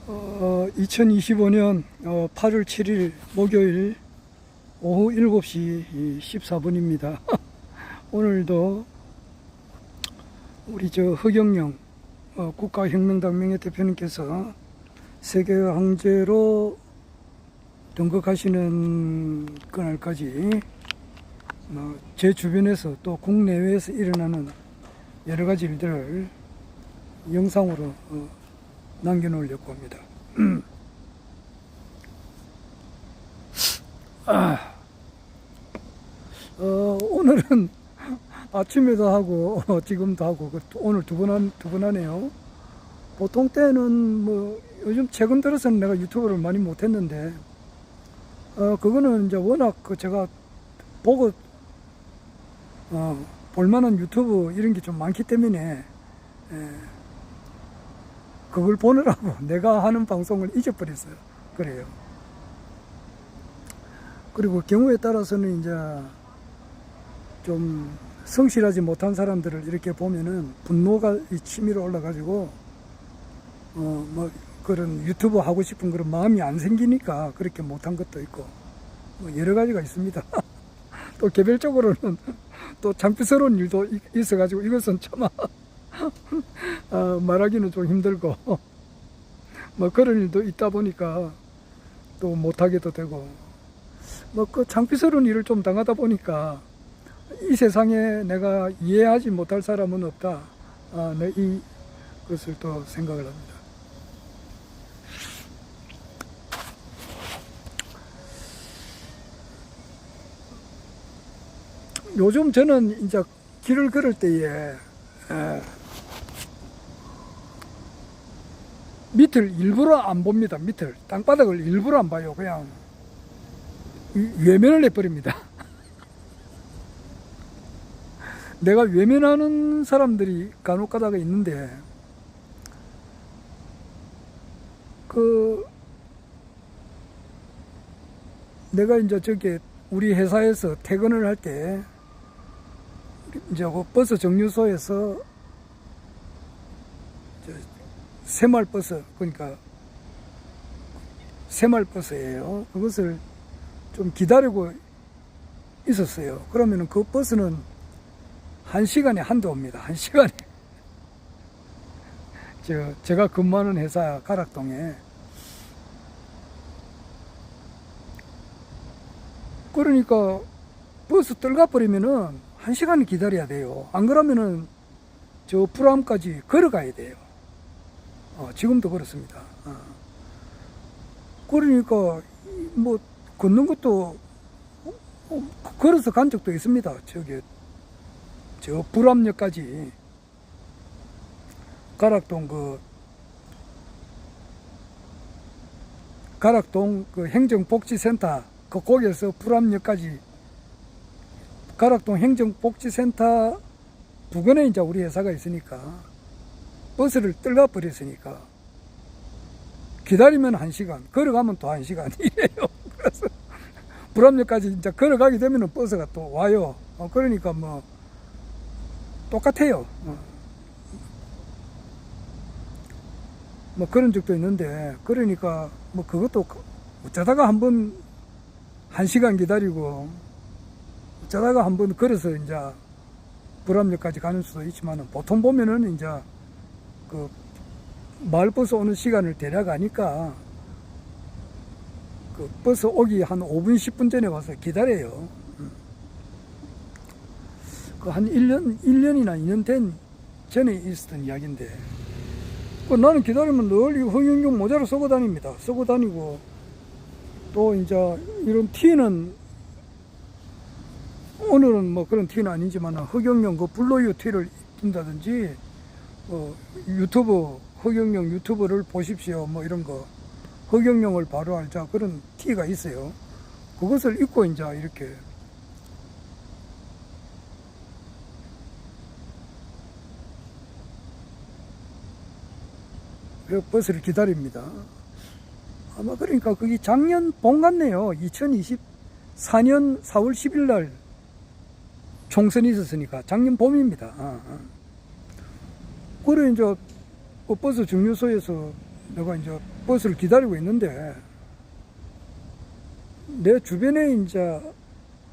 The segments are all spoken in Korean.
2025년 8월 7일 목요일 오후 7시 14분입니다. 오늘도 우리 허경영 국가혁명당 명예대표님께서 세계 황제로 등극하시는 그날까지 제 주변에서 또 국내외에서 일어나는 여러 가지 일들을 영상으로 남겨놓으려고 합니다. 오늘은 아침에도 하고 지금도 하고 오늘 두 번 하네요. 보통 때는 요즘 최근 들어서는 내가 유튜브를 많이 못했는데 그거는 이제 워낙 제가 보고 볼만한 유튜브 이런 게 좀 많기 때문에 그걸 보느라고 내가 하는 방송을 잊어버렸어요. 그래요. 그리고 경우에 따라서는 이제 좀 성실하지 못한 사람들을 이렇게 보면은 분노가 치밀어 올라가지고 그런 유튜브 하고 싶은 그런 마음이 안 생기니까 그렇게 못한 것도 있고 여러 가지가 있습니다. 또 개별적으로는 또 창피스러운 일도 있어가지고 이것은 차마 말하기는 좀 힘들고 그런 일도 있다 보니까 또 못하게도 되고 그 창피스러운 일을 좀 당하다 보니까 이 세상에 내가 이해하지 못할 사람은 없다. 이것을 또 생각을 합니다. 요즘 저는 이제 길을 걸을 때에 밑을 일부러 안 봅니다. 밑을 땅바닥을 일부러 안 봐요. 그냥 외면을 해버립니다. 내가 외면하는 사람들이 간혹 가다가 있는데 내가 이제 우리 회사에서 퇴근을 할 때 이제 버스 정류소에서 새마을버스, 그러니까 새마을버스예요. 그것을 좀 기다리고 있었어요. 그러면은 그 버스는 1시간에 한대 옵니다. 1시간에. 제가 근무하는 회사 가락동에. 그러니까 버스 떨가버리면은 1시간을 기다려야 돼요. 안 그러면은 저 불암까지 걸어가야 돼요. 지금도 그렇습니다. 그러니까 걷는 것도 걸어서 간 적도 있습니다. 저 불암역까지 가락동 행정복지센터 거기에서 불암역까지 가락동 행정복지센터 부근에 이제 우리 회사가 있으니까 버스를 떨가 버렸으니까 기다리면 1시간, 걸어가면 또 1시간 이래요. 그래서 불암역까지 이제 걸어가게 되면 버스가 또 와요. 그러니까 똑같아요. 그런 적도 있는데, 그러니까 그것도 어쩌다가 한번 1시간 기다리고 어쩌다가 한번 걸어서 이제 불암역까지 가는 수도 있지만 보통 보면은 이제 마을버스 오는 시간을 대략 아니까 버스 오기 한 5분 10분 전에 와서 기다려요. 한 1년이나 2년 된 전에 있었던 이야기인데 나는 기다리면 늘 허경영 모자를 쓰고 다닙니다. 쓰고 다니고 또 이제 이런 티는 오늘은 그런 티는 아니지만 허경영 블루유 티를 입힌다든지 유튜브 허경영 유튜브를 보십시오 이런 거 허경영을 바로 알자 그런 티가 있어요. 그것을 입고 이제 이렇게 버스를 기다립니다. 아마 그러니까 그게 작년 봄 같네요. 2024년 4월 10일 날 총선이 있었으니까 작년 봄입니다. 그래 이제 버스 정류소에서 내가 이제 버스를 기다리고 있는데, 내 주변에 이제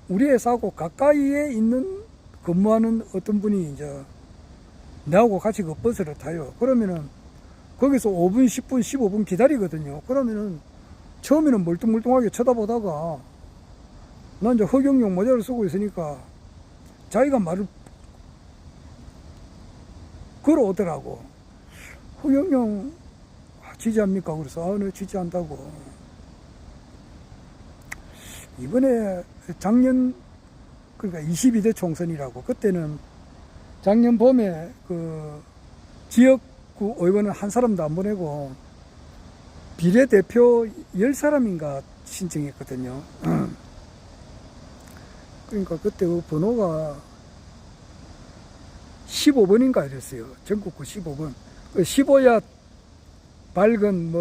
우리 회사하고 가까이에 있는 근무하는 어떤 분이 이제 나하고 같이 그 버스를 타요. 그러면은 거기서 5분, 10분, 15분 기다리거든요. 그러면은 처음에는 멀뚱멀뚱하게 쳐다보다가 난 이제 허경영 모자를 쓰고 있으니까 자기가 말을 걸어오더라고. 허경영 지지합니까? 그래서 네, 지지한다고. 이번에 작년 그러니까 22대 총선이라고, 그때는 작년 봄에 그 지역구 의원은 한 사람도 안 보내고 비례대표 10사람인가 신청했거든요. 그러니까 그때 그 번호가 15번인가 이랬어요. 전국구 15번. 15야 밝은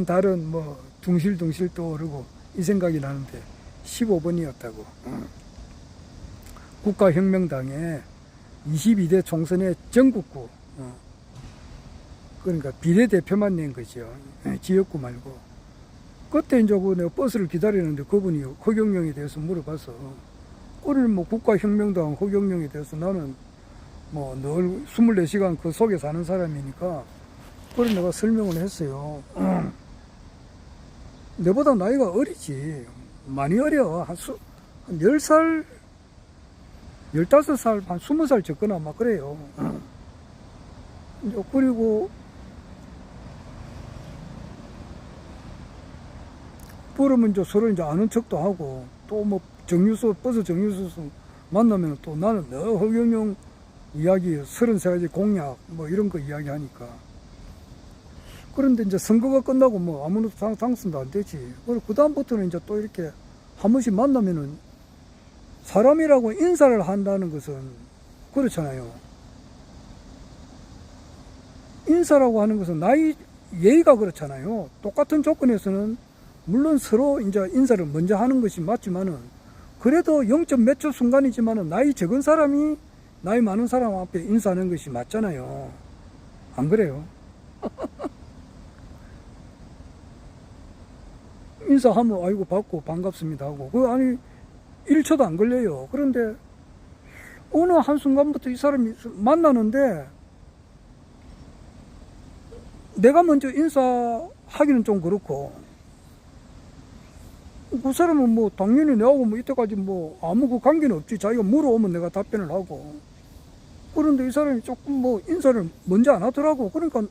달은 뭐 둥실둥실 떠오르고 이 생각이 나는데 15번이었다고. 국가혁명당의 22대 총선의 전국구, 그러니까 비례대표만 낸 거죠. 지역구 말고. 그때 이제 내가 버스를 기다리는데 그분이 허경영에 대해서 물어봐서, 그래 뭐 국가혁명당 허경영에 대해서 나는 뭐 늘 24시간 그 속에 사는 사람이니까 그래 내가 설명을 했어요. 내보다 나이가 어리지. 많이 어려. 한 10살, 15살, 한 20살 적거나 막 그래요. 그리고 부르면 이제 서로 이제 아는 척도 하고, 또 뭐 버스 정류소 만나면 또 나는 너 허경영 이야기 33가지 공약 뭐 이런 거 이야기 하니까. 그런데 이제 선거가 끝나고 뭐 아무도 당선도 안 되지. 그 다음부터는 이제 또 이렇게 한 번씩 만나면은 사람이라고 인사를 한다는 것은 그렇잖아요. 인사라고 하는 것은 나이 예의가 그렇잖아요. 똑같은 조건에서는 물론 서로 이제 인사를 먼저 하는 것이 맞지만은, 그래도 0점 몇 초 순간이지만은 나이 적은 사람이 나이 많은 사람 앞에 인사하는 것이 맞잖아요. 안 그래요? 인사하면 아이고 받고 반갑습니다 하고, 아니 1초도 안 걸려요. 그런데 어느 한순간부터 이 사람이 만나는데 내가 먼저 인사하기는 좀 그렇고, 그 사람은 뭐 당연히 내하고 뭐 이때까지 뭐 아무 그 관계는 없지. 자기가 물어오면 내가 답변을 하고. 그런데 이 사람이 조금 뭐 인사를 먼저 안 하더라고. 그러니까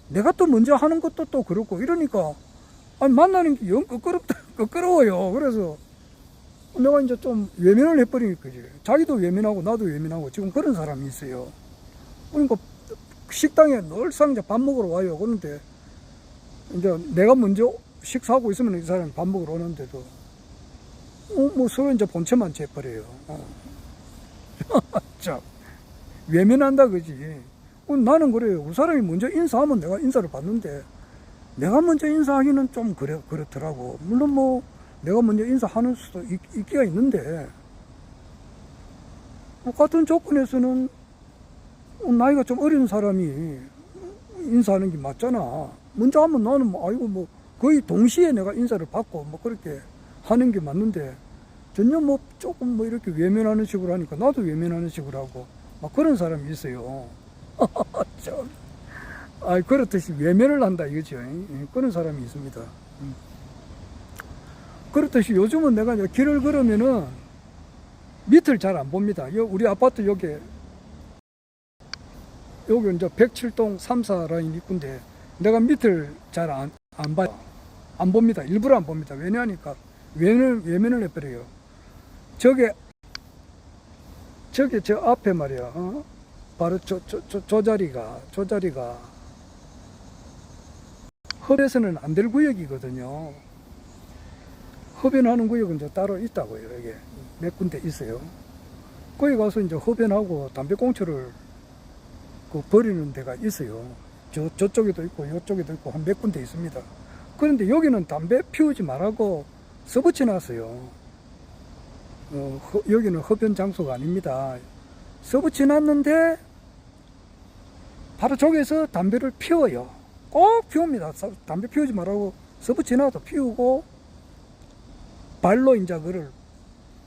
내가 또 먼저 하는 것도 또 그렇고 이러니까, 아니 만나는 게 영 껄끄러워요. 그래서 내가 이제 좀 외면을 해버린 거지. 자기도 외면하고 나도 외면하고 지금 그런 사람이 있어요. 그러니까 식당에 늘상 이제 밥 먹으러 와요. 그런데 이제 내가 먼저 식사하고 있으면 이 사람이 밥 먹으러 오는데도 뭐 서로 이제 본체만 재버려요. 자, 외면한다 그지. 나는 그래요. 그 사람이 먼저 인사하면 내가 인사를 받는데, 내가 먼저 인사하기는 좀 그렇더라고. 물론 뭐 내가 먼저 인사하는 수도 있기가 있는데, 같은 조건에서는 나이가 좀 어린 사람이 인사하는 게 맞잖아. 먼저 하면 나는 뭐 아이고 뭐 거의 동시에 내가 인사를 받고 뭐 그렇게 하는 게 맞는데, 전혀 뭐 조금 뭐 이렇게 외면하는 식으로 하니까 나도 외면하는 식으로 하고 막 그런 사람이 있어요. 그렇듯이 외면을 한다 이거죠. 그런 사람이 있습니다. 그렇듯이 요즘은 내가 이제 길을 걸으면은 밑을 잘 안 봅니다. 우리 아파트 여기 이제 107동 3사 라인 입구인데 내가 밑을 잘 안 봐요. 안 봅니다. 일부러 안 봅니다. 왜냐하니까 외면을 해버려요. 저게 저 앞에 말이야. 바로 저 자리가 흡연해서는 안 될 구역이거든요. 흡연하는 구역은 저 따로 있다고요. 여기 몇 군데 있어요. 거기 가서 이제 흡연하고 담배꽁초를 버리는 데가 있어요. 저쪽에도 있고 이쪽에도 있고 한 몇 군데 있습니다. 그런데 여기는 담배 피우지 말라고 써붙여 놨어요. 여기는 흡연 장소가 아닙니다. 써붙여 놨는데 하루 종일서 담배를 피워요. 꼭 피웁니다. 담배 피우지 말라고 서부 지나도 피우고, 발로 이제 그를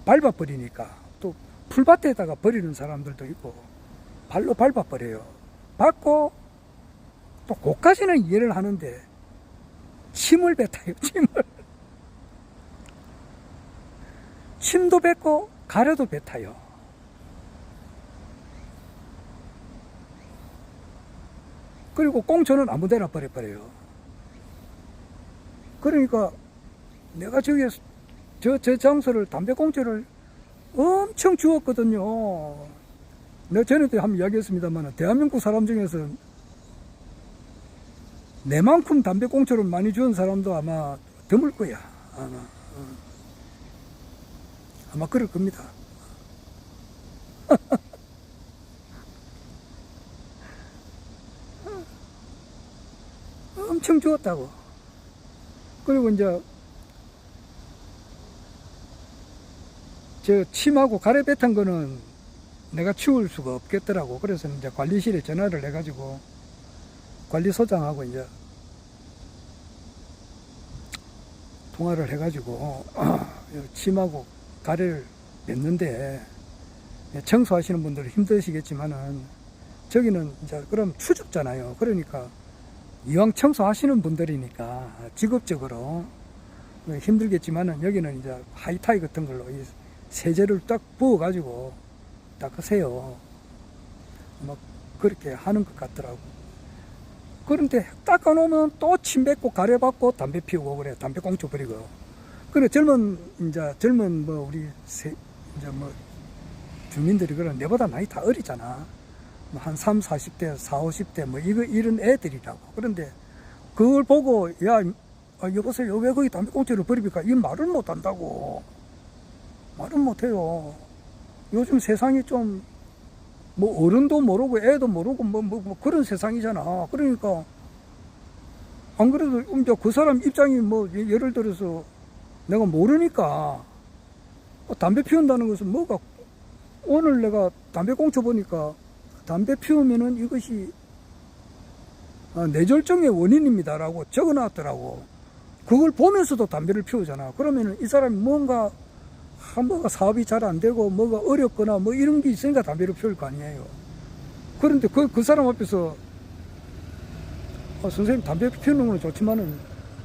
밟아버리니까, 또 풀밭에다가 버리는 사람들도 있고, 발로 밟아버려요. 밟고, 또 그까지는 이해를 하는데, 침을 뱉어요, 침을. 침도 뱉고, 가래도 뱉어요. 그리고 꽁초는 아무 데나 버려버려요. 그러니까 내가 저기 저 장소를 담배 꽁초를 엄청 주웠거든요. 내가 전에도 한번 이야기했습니다만 대한민국 사람 중에서 내만큼 담배 꽁초를 많이 주운 사람도 아마 드물 거야. 아마 그럴 겁니다. 엄청 주웠다고. 그리고 이제 저 침하고 가래 뱉은 거는 내가 치울 수가 없겠더라고. 그래서 이제 관리실에 전화를 해가지고 관리소장하고 이제 통화를 해가지고 침하고 가래를 뱉는데 청소하시는 분들은 힘드시겠지만은 저기는 이제 그럼 추적잖아요. 그러니까 이왕 청소하시는 분들이니까 직업적으로 힘들겠지만은 여기는 이제 하이타이 같은 걸로 이 세제를 딱 부어가지고 닦으세요. 막 그렇게 하는 것 같더라고. 그런데 닦아놓으면 또 침 뱉고 가래 받고 담배 피우고 그래. 담배 꽁초 버리고. 그래 젊은 뭐 우리 이제 뭐 주민들이 그래 내보다 나이 다 어리잖아. 한 3, 40대, 4, 50대 뭐 이런 애들이라고. 그런데 그걸 보고 야 여보세요 왜 거기 담배 꽁초를 버립니까? 이 말을 못 한다고. 말은 못 해요. 요즘 세상이 좀 뭐 어른도 모르고 애도 모르고 뭐 그런 세상이잖아. 그러니까 안 그래도 이제 그 사람 입장이 뭐 예를 들어서 내가 모르니까 담배 피운다는 것은 뭐가 오늘 내가 담배 꽁초 보니까 담배 피우면은 이것이 뇌졸중의 원인입니다라고 적어놨더라고. 그걸 보면서도 담배를 피우잖아. 그러면은 이 사람이 뭔가 사업이 잘 안 되고 뭐가 어렵거나 뭐 이런 게 있으니까 담배를 피울 거 아니에요. 그런데 그 사람 앞에서 선생님 담배 피우는 건 좋지만은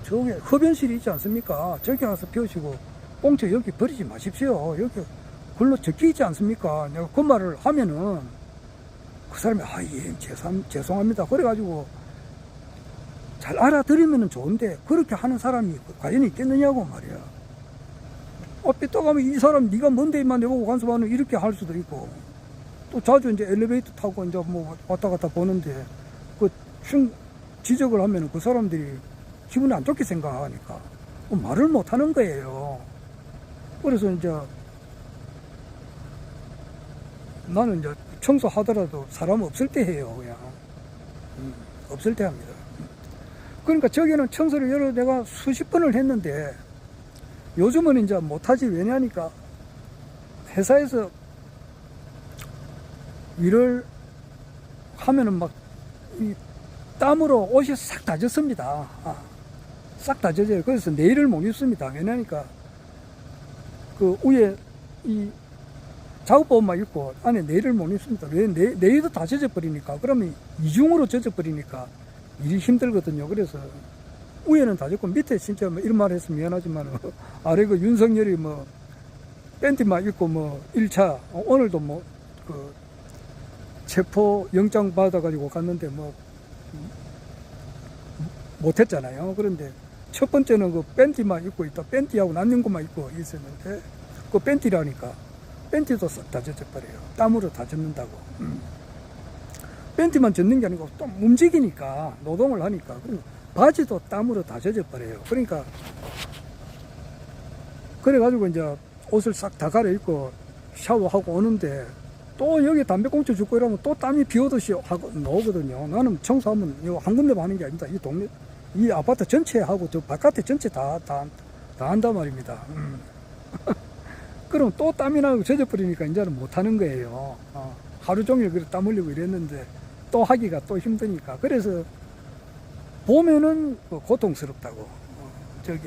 저기 흡연실이 있지 않습니까? 저기 가서 피우시고 꽁초 여기 버리지 마십시오. 여기 글로 적혀 있지 않습니까? 내가 그 말을 하면은 그 사람이 예 죄송합니다. 그래가지고 잘 알아들으면 좋은데 그렇게 하는 사람이 과연 있겠느냐고 말이야. 삐딱하면 이 사람 네가 뭔데 임마 내보고 간섭하는 이렇게 할 수도 있고, 또 자주 이제 엘리베이터 타고 이제 뭐 왔다 갔다 보는데 그 지적을 하면은 그 사람들이 기분이 안 좋게 생각하니까 말을 못 하는 거예요. 그래서 이제 나는 이제 청소하더라도 사람 없을 때 해요. 그냥 없을 때 합니다. 그러니까 저기는 청소를 여러 내가 수십 번을 했는데 요즘은 이제 못하지. 왜냐니까 회사에서 일을 하면은 막 이 땀으로 옷이 싹 다 젖습니다. 싹 다 젖어요. 그래서 내일을 못 입습니다. 왜냐니까 그 위에 이 작업복만 입고 안에 내일을 못 입습니다. 왜 내일도 다 젖어버리니까. 그러면 이중으로 젖어버리니까 일이 힘들거든요. 그래서 위에는 다 젖고 밑에 진짜 뭐 이런 말 했으면 미안하지만 아래 그 윤석열이 뭐 팬티만 입고 뭐 1차 오늘도 뭐 그 체포 영장 받아가지고 갔는데 뭐 못했잖아요. 그런데 첫 번째는 그 팬티만 입고 있다. 팬티하고 남는 것만 입고 있었는데 그 팬티라니까 팬티도 싹 다 젖어버려요. 땀으로 다 젖는다고. 팬티만 젖는 게 아니고 또 움직이니까 노동을 하니까 바지도 땀으로 다 젖어버려요. 그러니까 그래가지고 이제 옷을 싹 다 갈아입고 샤워하고 오는데 또 여기 담배 꽁초 줍고 이러면 또 땀이 비 오듯이 하고 나오거든요. 나는 청소하면 이거 한 군데만 하는 게 아닙니다. 이 동네 이 아파트 전체 하고 저 바깥에 전체 다 한단 말입니다. 그럼 또 땀이 나고 젖어버리니까 이제는 못 하는 거예요. 하루 종일 그래 땀 흘리고 이랬는데 또 하기가 또 힘드니까. 그래서 보면은 고통스럽다고. 저기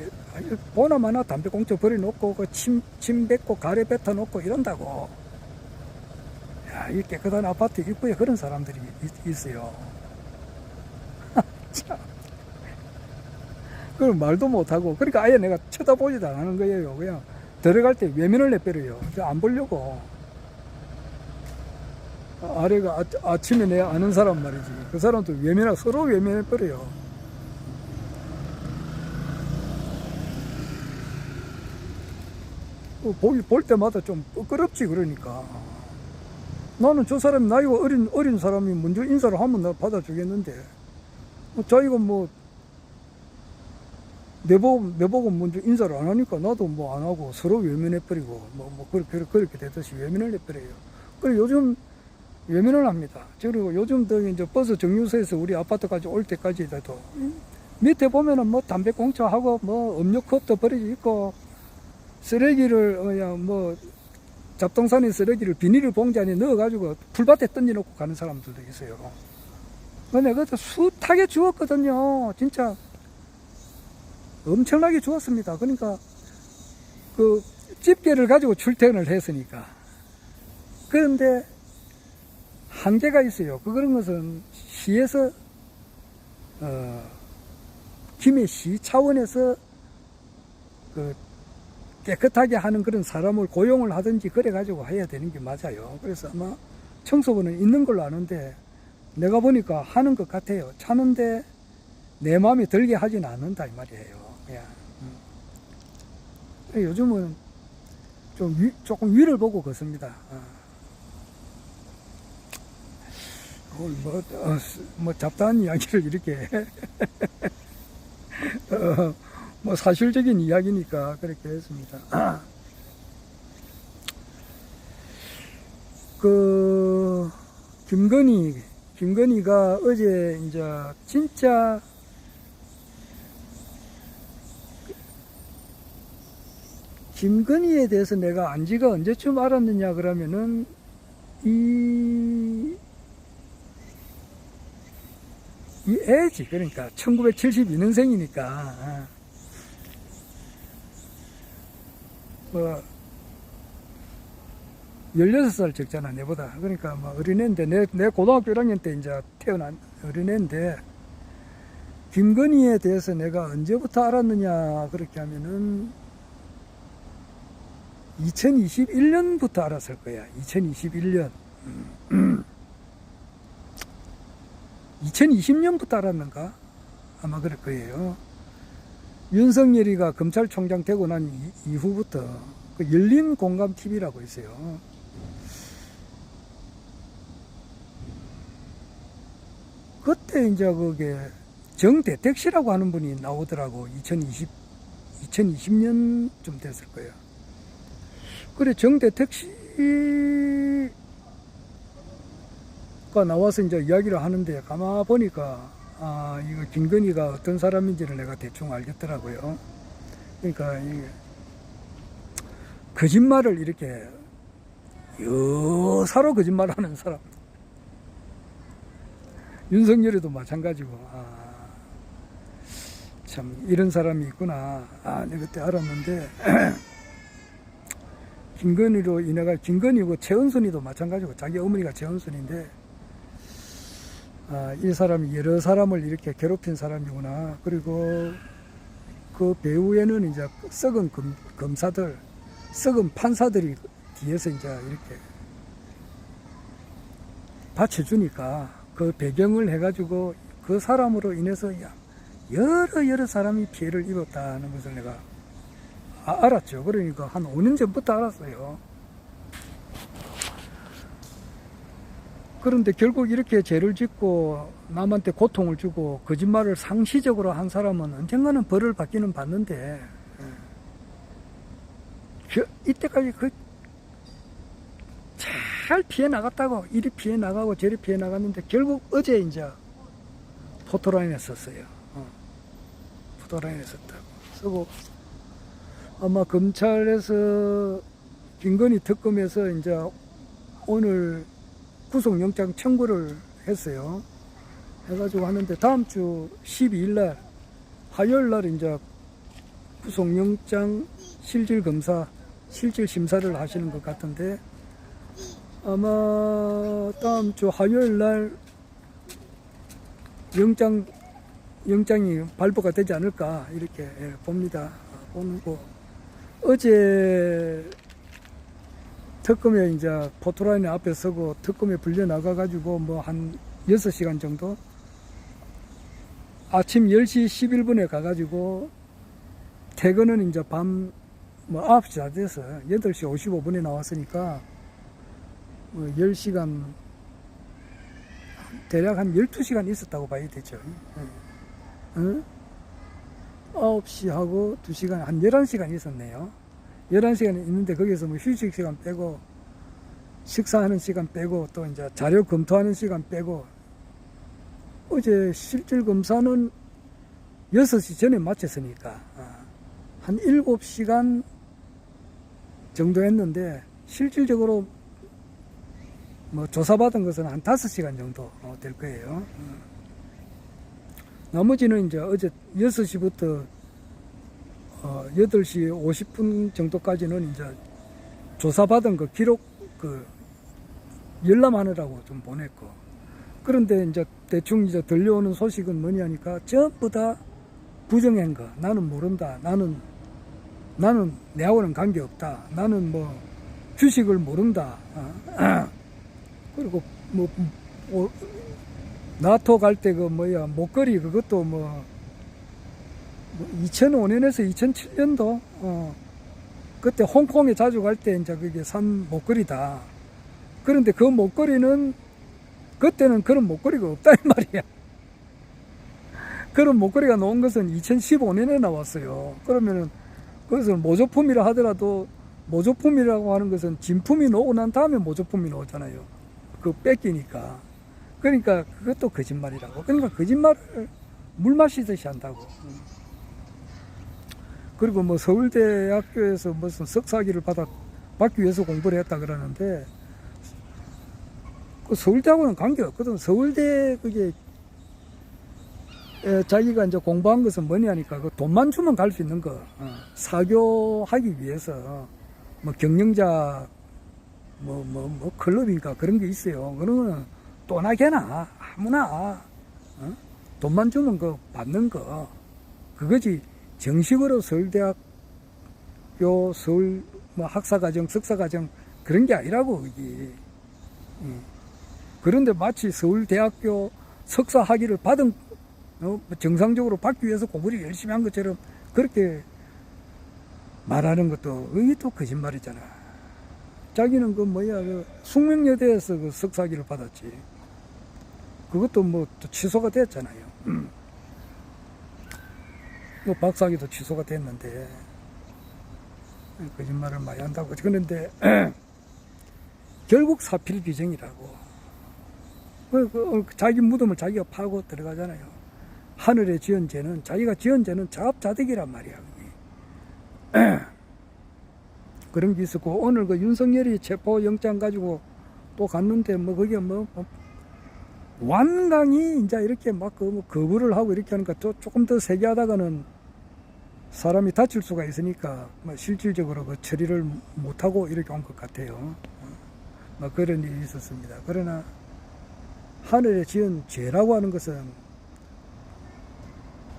보나마나 담배꽁초 버려놓고 그 침 뱉고 가래 뱉어놓고 이런다고. 야, 이 깨끗한 아파트 입구에 그런 사람들이 있어요. 참. 그럼 말도 못하고, 그러니까 아예 내가 쳐다보지도 안 하는 거예요. 그냥 들어갈 때 외면을 내버려요. 안 보려고. 아래가 아침에 내가 아는 사람 말이지. 그 사람도 외면하고 서로 외면해버려요. 볼 때마다 좀 부끄럽지, 그러니까. 나는 저 사람이 나이가 어린 사람이 먼저 인사를 하면 나 받아주겠는데, 자기가 뭐, 내보고 먼저 인사를 안 하니까 나도 뭐 안 하고 서로 외면해버리고, 그렇게 되듯이 외면을 해버려요. 그리고 요즘 외면을 합니다. 그리고 요즘 더 이제 버스 정류소에서 우리 아파트까지 올 때까지도 밑에 보면은 뭐 담배꽁초하고 뭐 음료컵도 버려져 있고, 쓰레기를 그냥 뭐 잡동사니 쓰레기를 비닐 봉지 안에 넣어가지고 풀밭에 던져놓고 가는 사람들도 있어요. 근데 그것도 숱하게 주웠거든요. 진짜 엄청나게 주웠습니다. 그러니까 그 집게를 가지고 출퇴근을 했으니까. 그런데 한계가 있어요. 그런 것은 시에서 김해시 차원에서 그 깨끗하게 하는 그런 사람을 고용을 하든지 그래 가지고 해야 되는 게 맞아요. 그래서 아마 청소부는 있는 걸로 아는데 내가 보니까 하는 것 같아요. 차는데 내 마음에 들게 하지는 않는다 이 말이에요. 그냥. 요즘은 좀 조금 위를 보고 걷습니다. 뭐 잡다한 이야기를 이렇게 뭐 사실적인 이야기니까 그렇게 했습니다. 그 김건희가 어제 이제 진짜 김건희에 대해서 내가 안지가 언제쯤 알았느냐 그러면은 이 애지. 그러니까 1972년생이니까 뭐 16살 적잖아 내보다. 그러니까 뭐 어린애인데 내 고등학교 1학년 때 이제 태어난 어린애인데, 김건희에 대해서 내가 언제부터 알았느냐 그렇게 하면은 2021년부터 알았을 거야. 2021년 2020년부터 알았는가? 아마 그럴 거예요. 윤석열이가 검찰총장 되고 난 이후부터 그 열린 공감 TV라고 있어요. 그때 이제 그게 정대택 씨라고 하는 분이 나오더라고. 2020년쯤 됐을 거예요. 그래, 정대택 씨가 나와서 이제 이야기를 하는데, 가만 보니까, 이거 김건희가 어떤 사람인지를 내가 대충 알겠더라고요. 그러니까, 거짓말을 이렇게, 여사로 거짓말 하는 사람. 윤석열이도 마찬가지고, 참, 이런 사람이 있구나. 내가 그때 알았는데, 김건희로 인해가, 김건희고 최은순이도 마찬가지고, 자기 어머니가 최은순인데, 이 사람이 여러 사람을 이렇게 괴롭힌 사람이구나. 그리고 그 배후에는 이제 썩은 검사들, 썩은 판사들이 뒤에서 이제 이렇게 받쳐주니까 그 배경을 해가지고 그 사람으로 인해서 여러 사람이 피해를 입었다는 것을 내가 알았죠. 그러니까 한 5년 전부터 알았어요. 그런데 결국 이렇게 죄를 짓고 남한테 고통을 주고 거짓말을 상시적으로 한 사람은 언젠가는 벌을 받기는 받는데, 이때까지 잘 피해 나갔다고, 이리 피해 나가고 저리 피해 나갔는데 결국 어제 이제 포토라인에 썼어요. 포토라인에 썼다고 쓰고, 아마 검찰에서 김건희 특검에서 이제 오늘 구속영장 청구를 했어요. 해가지고 하는데 다음 주 12일 날 화요일 날 이제 구속영장 실질 검사, 실질 심사를 하시는 것 같은데 아마 다음 주 화요일 날 영장이 발부가 되지 않을까 이렇게 봅니다. 보는 거 어제 특검에 이제 포토라인 앞에 서고 특검에 불려 나가 가지고 뭐 한 6시간 정도 아침 10시 11분에 가 가지고 퇴근은 이제 밤 뭐 9시 다 돼서 8시 55분에 나왔으니까 뭐 10시간 대략 한 12시간 있었다고 봐야 되죠. 응? 9시 하고 2시간 한 11시간 있었네요. 11시간 있는데 거기서 뭐 휴식 시간 빼고 식사하는 시간 빼고 또 이제 자료 검토하는 시간 빼고 어제 실질 검사는 6시 전에 마쳤으니까 한 7시간 정도 했는데 실질적으로 뭐 조사받은 것은 한 5시간 정도 될 거예요. 나머지는 이제 어제 6시부터 8시 50분 정도까지는 이제 조사받은 거 기록 열람하느라고 좀 보냈고, 그런데 이제 대충 이제 들려오는 소식은 뭐냐니까 전부 다 부정한 거. 나는 모른다. 나는 내하고는 관계없다. 나는 뭐 주식을 모른다. 그리고 뭐 나토 갈 때 그 뭐야 목걸이 그것도 뭐 2005년에서 2007년도 그때 홍콩에 자주 갈 때 이제 그게 산 목걸이다. 그런데 그 목걸이는 그때는 그런 목걸이가 없다 이 말이야. 그런 목걸이가 나온 것은 2015년에 나왔어요. 그러면은 그것을 모조품이라 하더라도 모조품이라고 하는 것은 진품이 나오고 난 다음에 모조품이 나오잖아요. 그 뺏기니까. 그러니까 그것도 거짓말이라고. 그러니까 거짓말을 물 마시듯이 한다고. 그리고 뭐 서울대학교에서 무슨 석사학위를 받기 위해서 공부를 했다 그러는데 그 서울대하고는 관계없거든. 서울대 그게 자기가 이제 공부한 것은 뭐냐니까 그 돈만 주면 갈 수 있는 거. 사교하기 위해서 뭐 경영자 뭐 클럽인가 그런 게 있어요. 그런 거는 또나 개나 아무나 돈만 주면 그 받는 거 그거지. 정식으로 서울대학교 서울 뭐 학사과정 석사과정 그런 게 아니라고 그게. 그런데 마치 서울대학교 석사 학위를 받은 정상적으로 받기 위해서 공부를 열심히 한 것처럼 그렇게 말하는 것도 이게 또 거짓말이잖아. 자기는 그 뭐야 그 숙명여대에서 그 석사학위를 받았지. 그것도 뭐 또 취소가 됐잖아요. 뭐 박사학위도 취소가 됐는데 거짓말을 많이 한다고. 그런데 결국 사필귀정이라고. 자기 무덤을 자기가 파고 들어가잖아요. 하늘에 지은 죄는 자기가 지은 죄는 자업자득이란 말이야. 그런 게 있었고 오늘 그 윤석열이 체포영장 가지고 또 갔는데 뭐 그게 뭐 완강히 이제 이렇게 막 뭐 거부를 하고 이렇게 하니까 또 조금 더 세게 하다가는 사람이 다칠 수가 있으니까 뭐 실질적으로 그 처리를 못하고 이렇게 온 것 같아요. 뭐 그런 일이 있었습니다. 그러나 하늘에 지은 죄라고 하는 것은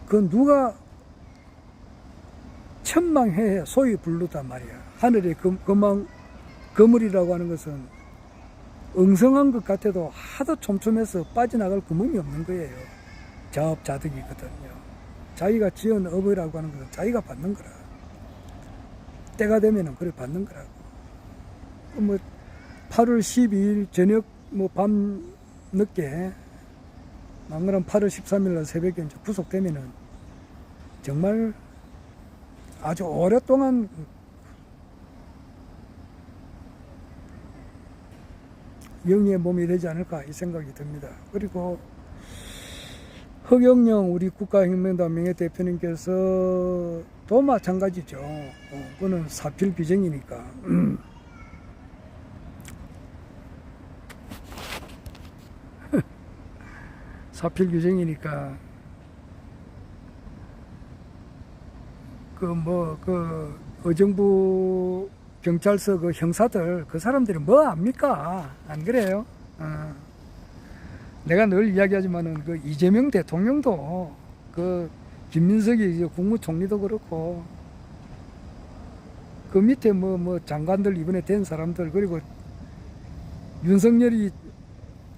그 누가 천망해해 소위 부르단 말이야. 하늘의 그물이라고 하는 것은 엉성한 것 같아도 하도 촘촘해서 빠져나갈 구멍이 없는 거예요. 자업자득이거든요. 자기가 지은 업이라고 하는 것은 자기가 받는 거라. 때가 되면은 그래 받는 거라고. 뭐 8월 12일 저녁 뭐 밤 늦게 안 그러면 8월 13일 날 새벽에 이제 구속되면은 정말 아주 오랫동안 영예의 몸이 되지 않을까 이 생각이 듭니다. 그리고 허경영 우리 국가혁명당 명예대표님께서 또 마찬가지죠. 그거는 사필귀정이니까. 사필 규정이니까 그 의정부 경찰서 그 형사들 그 사람들이 뭐 압니까? 안 그래요? 내가 늘 이야기하지만은 그 이재명 대통령도 그 김민석이 이제 국무총리도 그렇고 그 밑에 뭐 장관들 이번에 된 사람들 그리고 윤석열이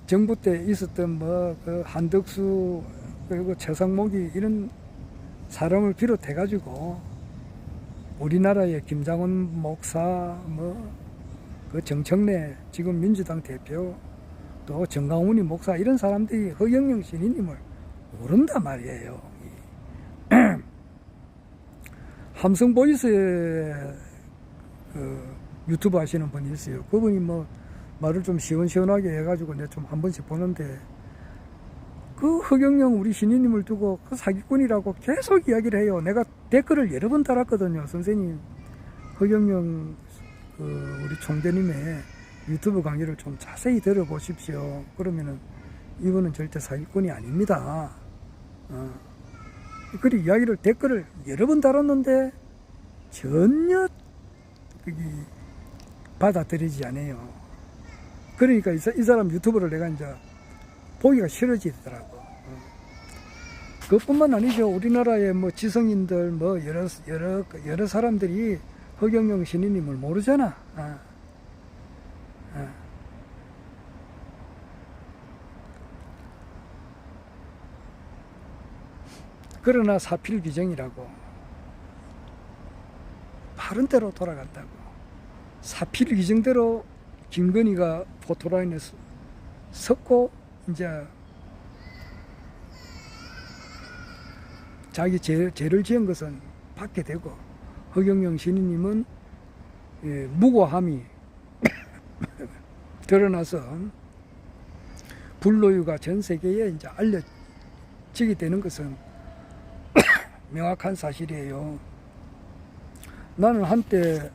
정부 때 있었던 뭐 그 한덕수 그리고 최상목이 이런 사람을 비롯해 가지고 우리나라의 김장훈 목사 뭐 그 정청래 지금 민주당 대표 또 정강훈이 목사 이런 사람들이 허경영 신인님을 모른단 말이에요. 함성보이스에 그 유튜브 하시는 분이 있어요. 그분이 뭐 말을 좀 시원시원하게 해가지고 내가 좀 한 번씩 보는데 그 허경영 우리 신인님을 두고 그 사기꾼이라고 계속 이야기를 해요. 내가 댓글을 여러 번 달았거든요. 선생님 허경영 그 우리 총재님의 유튜브 강의를 좀 자세히 들어보십시오. 그러면은 이분은 절대 사기꾼이 아닙니다. 그리 이야기를 댓글을 여러 번 달았는데 전혀 받아들이지 않아요. 그러니까 이 사람 유튜브를 내가 이제 보기가 싫어지더라고. 그것뿐만 아니죠. 우리나라의 뭐 지성인들 뭐 여러 사람들이 허경영 신인님을 모르잖아. 그러나 사필 규정이라고 바른 대로 돌아간다고. 사필 규정대로 김건희가 포토라인에 섰고 이제 자기 죄를 지은 것은 받게 되고 허경영 신인님은 무고함이 드러나서 불로유가 전 세계에 이제 알려지게 되는 것은 명확한 사실이에요. 나는 한때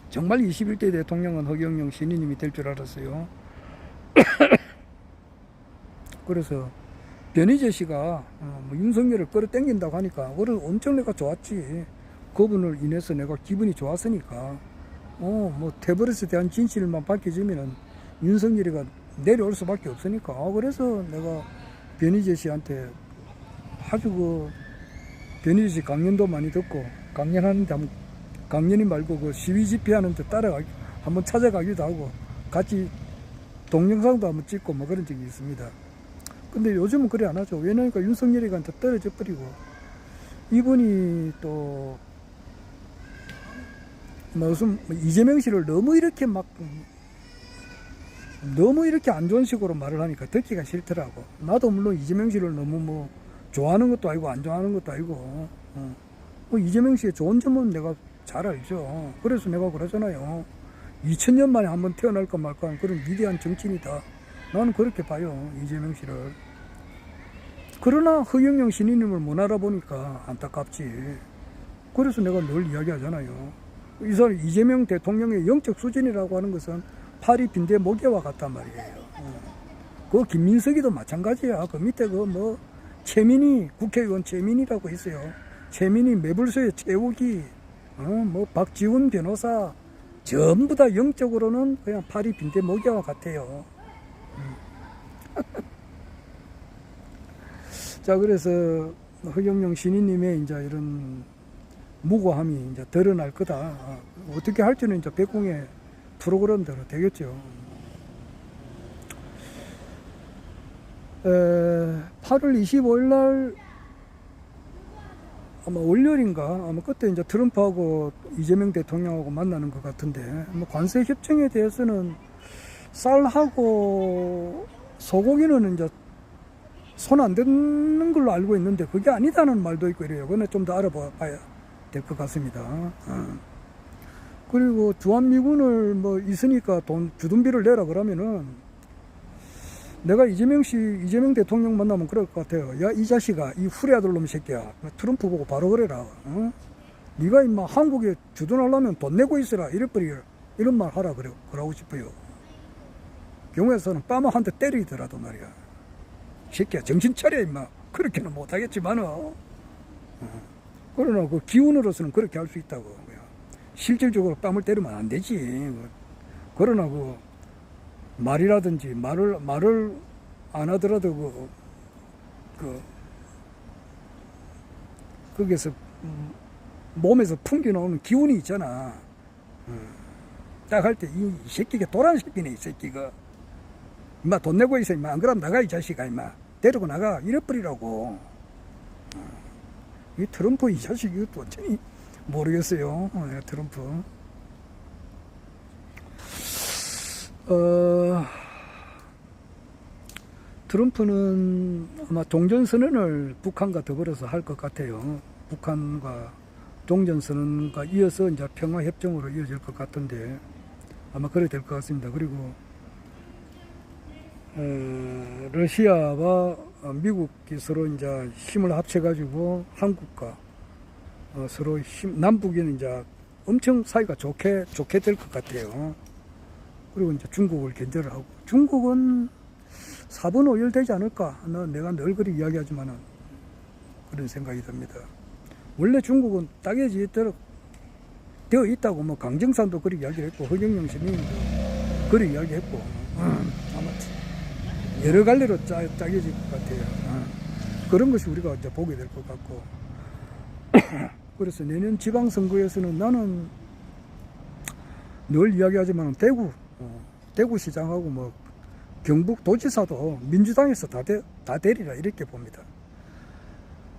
정말 21대 대통령은 허경영 신인님이 될 줄 알았어요. 그래서 변희재 씨가 윤석열을 끌어당긴다고 하니까 그래 엄청 내가 좋았지. 그분을 인해서 내가 기분이 좋았으니까 뭐 테버리스에 대한 진실만 밝혀지면은 윤석열이가 내려올 수밖에 없으니까 그래서 내가 변희재 씨한테 아주 그 변희재 씨 강연도 많이 듣고 강연하는데 한번 강연이 말고 그 시위 집회하는데 따라가기 한번 찾아가기도 하고 같이 동영상도 한번 찍고 뭐 그런 적이 있습니다. 근데 요즘은 그래 안 하죠. 왜냐니까 윤석열이가 떨어져 버리고 이분이 또 무슨 이재명 씨를 너무 이렇게 안 좋은 식으로 말을 하니까 듣기가 싫더라고. 나도 물론 이재명 씨를 너무 뭐 좋아하는 것도 아니고 안 좋아하는 것도 아니고 뭐 이재명 씨의 좋은 점은 내가 잘 알죠. 그래서 내가 그러잖아요. 2000년 만에 한번 태어날까 말까 하는 그런 위대한 정치인이다. 나는 그렇게 봐요. 이재명 씨를. 그러나 허경영 신인님을 못 알아보니까 안타깝지. 그래서 내가 늘 이야기하잖아요. 이 사람 이재명 대통령의 영적 수준이라고 하는 것은 파리 빈대 모기와 같단 말이에요. 그 김민석이도 마찬가지야. 그 밑에 그 뭐 최민희 국회의원 최민희라고 있어요. 최민희 매불소의 최욱이 뭐 박지훈 변호사 전부 다 영적으로는 그냥 파리 빈대 모기와 같아요. 자, 그래서 허경영 신인님의 이제 이런 무고함이 이제 드러날 거다. 어떻게 할지는 이제 백궁의 프로그램대로 되겠죠. 8월 25일 날 아마 월요일인가 아마 그때 이제 트럼프하고 이재명 대통령하고 만나는 것 같은데 뭐 관세 협정에 대해서는 쌀하고 소고기는 이제 손 안 대는 걸로 알고 있는데 그게 아니다는 말도 있고 이래요. 그건 좀 더 알아봐야 될 것 같습니다. 그리고 주한미군을 뭐 있으니까 주둔비를 내라 그러면은 내가 이재명 대통령 만나면 그럴 것 같아요. 야, 이 자식아, 이 후레아들 놈 새끼야. 트럼프 보고 바로 그래라. 네가 임마 한국에 주둔하려면 돈 내고 있어라. 이런 말 하라 그러고 싶어요. 경우에서는 빠마 한 대 때리더라도 말이야. 새끼야 정신 차려 임마. 그렇게는 못하겠지만은 그러나 그 기운으로서는 그렇게 할 수 있다고. 실질적으로 뺨을 때리면 안 되지. 그러나 그 말이라든지 말을 안 하더라도 거기서 몸에서 풍겨 나오는 기운이 있잖아. 딱 할 때 이 새끼가 도란 새끼네 이 새끼가. 임마 돈 내고 있어 임마. 안 그러면 나가 이 자식아 임마. 데리고 나가 이래버리라고. 이 트럼프 이 자식 이것도 완전히 모르겠어요. 트럼프. 트럼프는 아마 종전선언을 북한과 더불어서 할 것 같아요. 북한과 종전선언과 이어서 이제 평화협정으로 이어질 것 같은데 아마 그래 될 것 같습니다. 그리고 러시아와 미국이 서로 이제 힘을 합쳐가지고 한국과 서로 남북이는 이제 엄청 사이가 좋게 될 것 같아요. 그리고 이제 중국을 견제를 하고, 중국은 4분 5일 되지 않을까? 내가 늘 그리 이야기하지만은 그런 생각이 듭니다. 원래 중국은 땅에 지도록 되어 있다고, 뭐 강정산도 그렇게 이야기를 했고, 허경영 시민도 그렇게 이야기했고, 아마 여러 갈래로 짜여질 것 같아요. 그런 것이 우리가 이제 보게 될 것 같고. 그래서 내년 지방선거에서는 나는 늘 이야기하지만 대구시장하고 뭐 경북도지사도 민주당에서 다 되리라 이렇게 봅니다.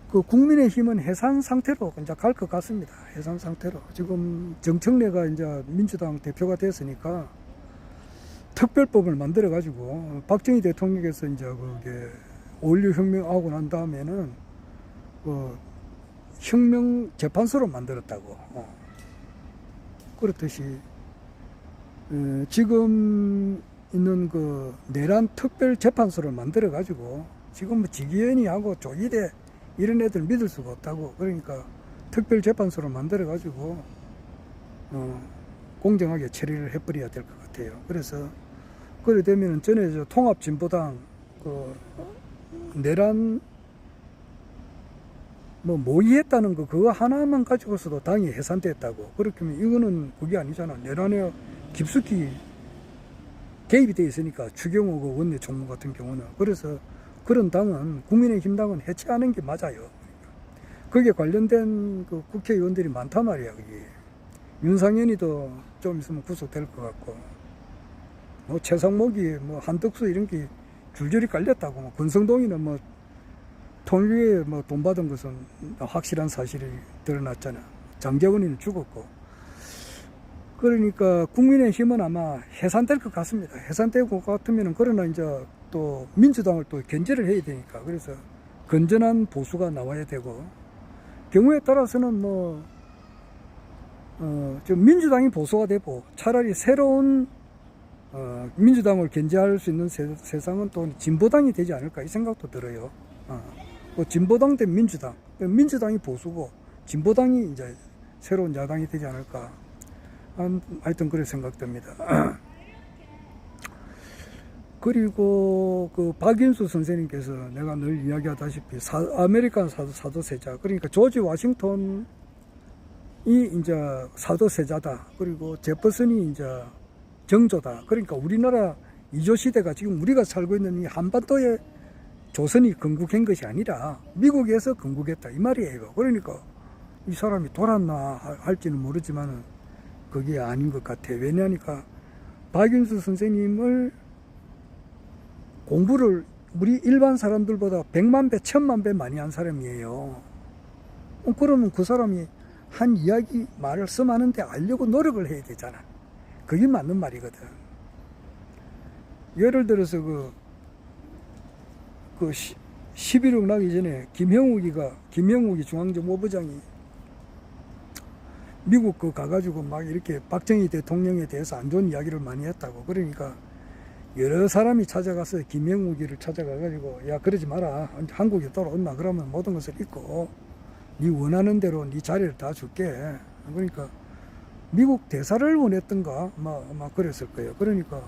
그 국민의힘은 해산 상태로 이제 갈 것 같습니다. 해산 상태로. 지금 정청래가 이제 민주당 대표가 됐으니까 특별법을 만들어 가지고 박정희 대통령께서 이제 그게 5.16 혁명하고 난 다음에는 혁명 재판소로 만들었다고. 그렇듯이 지금 있는 그 내란 특별 재판소를 만들어 가지고 지금 뭐 지기현이하고 조이대 이런 애들 믿을 수가 없다고. 그러니까 특별 재판소를 만들어 가지고 공정하게 처리를 해버려야 될 것 같아요. 그래서 그래 되면은 전에 저 통합진보당 그 내란 뭐 모의했다는 거 그거 하나만 가지고서도 당이 해산됐다고. 그렇게 하면 이거는 그게 아니잖아. 내란에 깊숙이 개입이 돼 있으니까 추경호 그 원내 총무 같은 경우는. 그래서 그런 당은 국민의힘 당은 해체하는 게 맞아요. 거기에 관련된 그 국회의원들이 많단 말이야. 그게 윤상현이도 좀 있으면 구속될 것 같고, 뭐 최상목이 뭐 한덕수 이런 게 줄줄이 깔렸다고. 뭐 권성동이는 뭐 통일에 뭐 돈 받은 것은 확실한 사실이 드러났잖아. 장재원이는 죽었고. 그러니까 국민의힘은 아마 해산될 것 같습니다. 해산될 것 같으면은, 그러나 이제 또 민주당을 또 견제를 해야 되니까. 그래서 건전한 보수가 나와야 되고, 경우에 따라서는 뭐 좀 민주당이 보수가 되고 차라리 새로운 민주당을 견제할 수 있는 세상은 또 진보당이 되지 않을까 이 생각도 들어요. 진보당 대 민주당, 민주당이 보수고 진보당이 이제 새로운 야당이 되지 않을까. 하여튼 그렇게 생각됩니다. 그리고 그 박인수 선생님께서 내가 늘 이야기하다시피 아메리칸 사도세자, 그러니까 조지 워싱턴이 이제 사도세자다. 그리고 제퍼슨이 이제 정조다. 그러니까 우리나라 이조 시대가 지금 우리가 살고 있는 이 한반도에 조선이 건국한 것이 아니라 미국에서 건국했다 이 말이에요. 그러니까 이 사람이 돌았나 할지는 모르지만은 그게 아닌 것 같아. 왜냐하니까 박인수 선생님을 공부를 우리 일반 사람들보다 100만 배, 1000만 배 많이 한 사람이에요. 그러면 그 사람이 한 이야기 말을 써마는데 알려고 노력을 해야 되잖아. 그게 맞는 말이거든. 예를 들어서 그 11억 나기 전에 김형욱이 중앙정보부장이 미국 가가지고 막 이렇게 박정희 대통령에 대해서 안 좋은 이야기를 많이 했다고. 그러니까 여러 사람이 찾아가서 김형욱이를 찾아가가지고, 야, 그러지 마라. 한국에 돌아온나? 그러면 모든 것을 잊고 네 원하는 대로 네 자리를 다 줄게. 그러니까 미국 대사를 원했던가 막 그랬을 거예요. 그러니까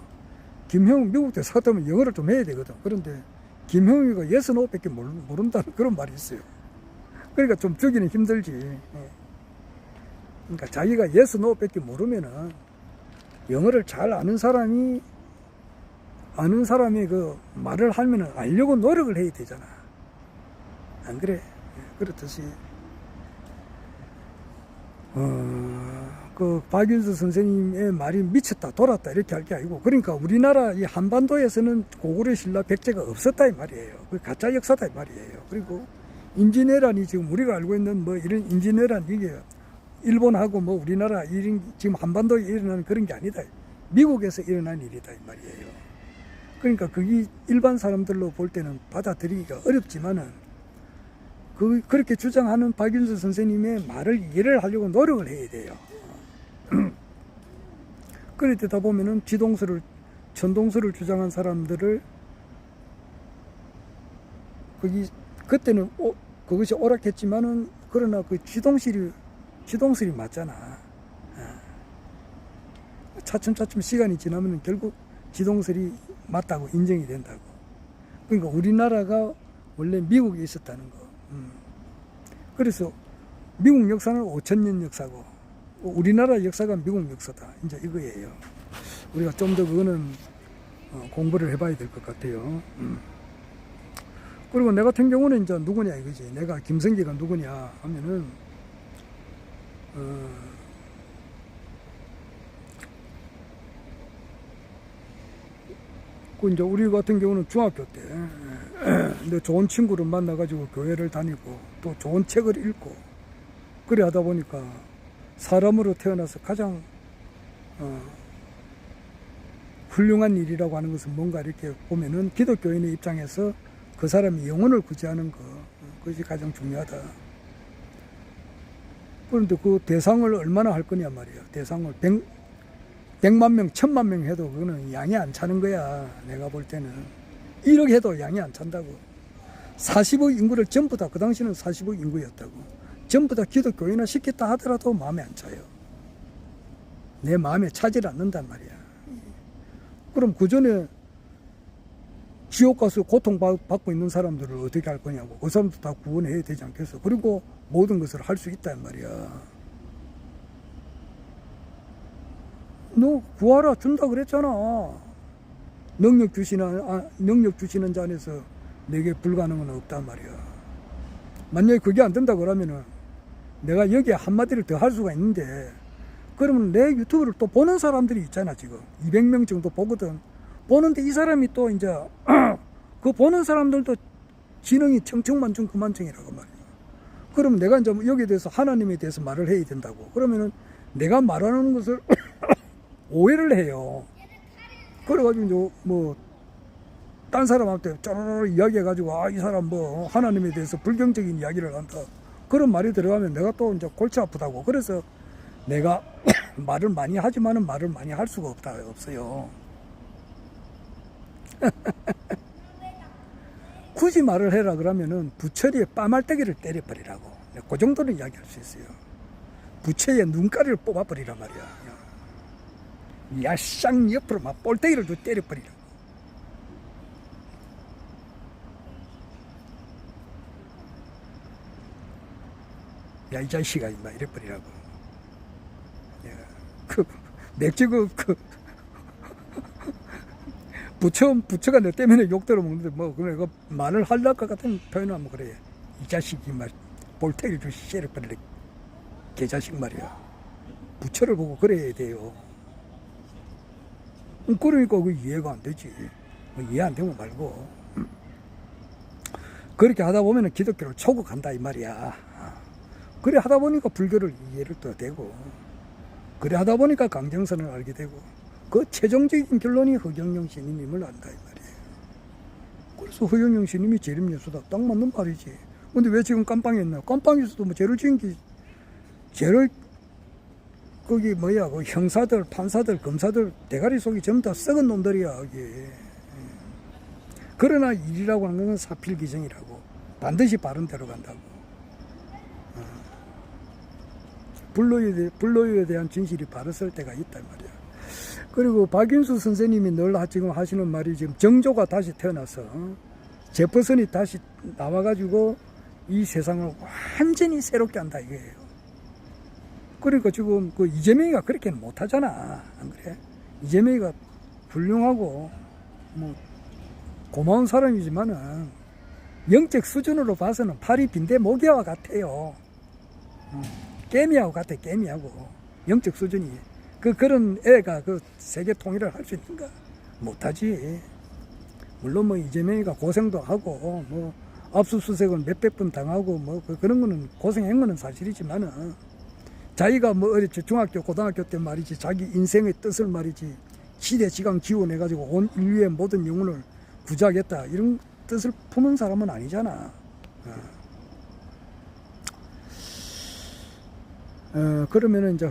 미국 대사 같으면 영어를 좀 해야 되거든. 그런데 김형희가 yes, no 밖에 모른다는 그런 말이 있어요. 그러니까 좀 주기는 힘들지. 그러니까 자기가 yes, no 밖에 모르면은 영어를 잘 아는 사람이 그 말을 하면은 알려고 노력을 해야 되잖아. 안 그래? 그렇듯이 그 박윤수 선생님의 말이 미쳤다 돌았다 이렇게 할 게 아니고, 그러니까 우리나라 이 한반도에서는 고구려 신라 백제가 없었다 이 말이에요. 그 가짜 역사다 이 말이에요. 그리고 임진왜란이 지금 우리가 알고 있는 뭐 이런 임진왜란, 이게 일본하고 뭐 우리나라 지금 한반도에 일어나는 그런 게 아니다. 미국에서 일어난 일이다 이 말이에요. 그러니까 그게 일반 사람들로 볼 때는 받아들이기가 어렵지만은 그렇게 주장하는 박윤수 선생님의 말을 이해를 하려고 노력을 해야 돼요. 그러다 보면은 천동설을 주장한 사람들을 그때는 그것이 오락했지만은, 그러나 그 지동설이 맞잖아. 차츰차츰 시간이 지나면 결국 지동설이 맞다고 인정이 된다고. 그러니까 우리나라가 원래 미국에 있었다는 거. 그래서 미국 역사는 5000년 역사고 우리나라 역사가 미국 역사다, 이제 이거예요. 우리가 좀 더 그거는 공부를 해봐야 될 것 같아요. 그리고 내 같은 경우는 이제 누구냐 이거지. 내가 김성기가 누구냐 하면은 그 이제 우리 같은 경우는 중학교 때 근데 좋은 친구를 만나가지고 교회를 다니고 또 좋은 책을 읽고 그래 하다 보니까 사람으로 태어나서 가장 훌륭한 일이라고 하는 것은 뭔가 이렇게 보면은 기독교인의 입장에서 그 사람이 영혼을 구제하는 그것이 가장 중요하다. 그런데 그 대상을 얼마나 할 거냐 말이야. 대상을 100만 명, 1000만 명 해도 그거는 양이 안 차는 거야. 내가 볼 때는 1억 해도 양이 안 찬다고. 40억 인구를 전부 다, 그 당시는 40억 인구였다고, 전부 다 기독교인화 시켰다 하더라도 마음에 안 차요. 내 마음에 차질 않는단 말이야. 그럼 그 전에 지옥 가서 고통받고 있는 사람들을 어떻게 할 거냐고. 그 사람도 다 구원해야 되지 않겠어. 그리고 모든 것을 할 수 있단 말이야. 너 구하라 준다 그랬잖아. 능력 주시는 자 안에서 내게 불가능은 없단 말이야. 만약에 그게 안 된다 그러면은 내가 여기에 한마디를 더 할 수가 있는데, 그러면 내 유튜브를 또 보는 사람들이 있잖아. 지금 200명 정도 보거든. 보는데 이 사람이 또 이제 그 보는 사람들도 지능이 청청만청 그만청이라고 말이야. 그러면 내가 이제 여기에 대해서 하나님에 대해서 말을 해야 된다고. 그러면은 내가 말하는 것을 오해를 해요. 그래가지고 이제 뭐 딴 사람한테 쪼르르 이야기해가지고 이 사람 뭐 하나님에 대해서 불경적인 이야기를 한다, 그런 말이 들어가면 내가 또 이제 골치 아프다고. 그래서 내가 말을 많이 하지만은 말을 많이 할 수가 없어요. 굳이 말을 해라 그러면은 부처리에 빠말때기를 때려버리라고. 그 정도는 이야기할 수 있어요. 부처의 눈가리를 뽑아버리란 말이야. 야쌍 옆으로 막 볼때기를 때려버리라고. 야, 이 자식아, 임마, 이래버리라고. 맥주 부처가 내 때문에 욕 들어먹는데, 뭐, 그거 말을 할랄 것 같은 표현을 하면 그래. 이 자식이 말, 볼테기를 주시 때려버리래. 개자식 말이야. 부처를 보고 그래야 돼요. 그러니까 그 이해가 안 되지. 이해 안 되면 말고. 그렇게 하다 보면은 기독교를 초고 간다, 이 말이야. 그래 하다 보니까 불교를 이해를 또 되고, 그래 하다 보니까 강정선을 알게 되고, 그 최종적인 결론이 허경영 스님임을 안다, 이 말이에요. 그래서 허경영 스님이 재림예수다. 딱 맞는 말이지. 근데 왜 지금 깜빵했나? 깜빵에서도 뭐 죄를 지은 게, 거기 뭐야, 그 형사들, 판사들, 검사들, 대가리 속이 전부 다 썩은 놈들이야, 이게. 그러나 일이라고 하는 것은 사필기정이라고. 반드시 바른 대로 간다고. 불로유에 대한 진실이 바르설 때가 있단 말이야. 그리고 박윤수 선생님이 늘 지금 하시는 말이, 지금 정조가 다시 태어나서 제퍼슨이 다시 나와가지고 이 세상을 완전히 새롭게 한다 이거예요. 그러니까 지금 그 이재명이가 그렇게는 못하잖아. 안 그래? 이재명이가 훌륭하고 뭐 고마운 사람이지만은 영적 수준으로 봐서는 팔이 빈대 모기와 같아요. 깨미하고 같아. 깨미하고 영적 수준이 그런 애가 그 세계 통일을 할 수 있는가? 못하지. 물론 뭐 이재명이가 고생도 하고 뭐 압수수색은 몇백 번 당하고 뭐 그런 거는 고생한 거는 사실이지만은 자기가 뭐 어렸지 중학교 고등학교 때 말이지 자기 인생의 뜻을 말이지 시대지강 기원해가지고 온 인류의 모든 영혼을 구제하겠다 이런 뜻을 품은 사람은 아니잖아. 그러면은 이제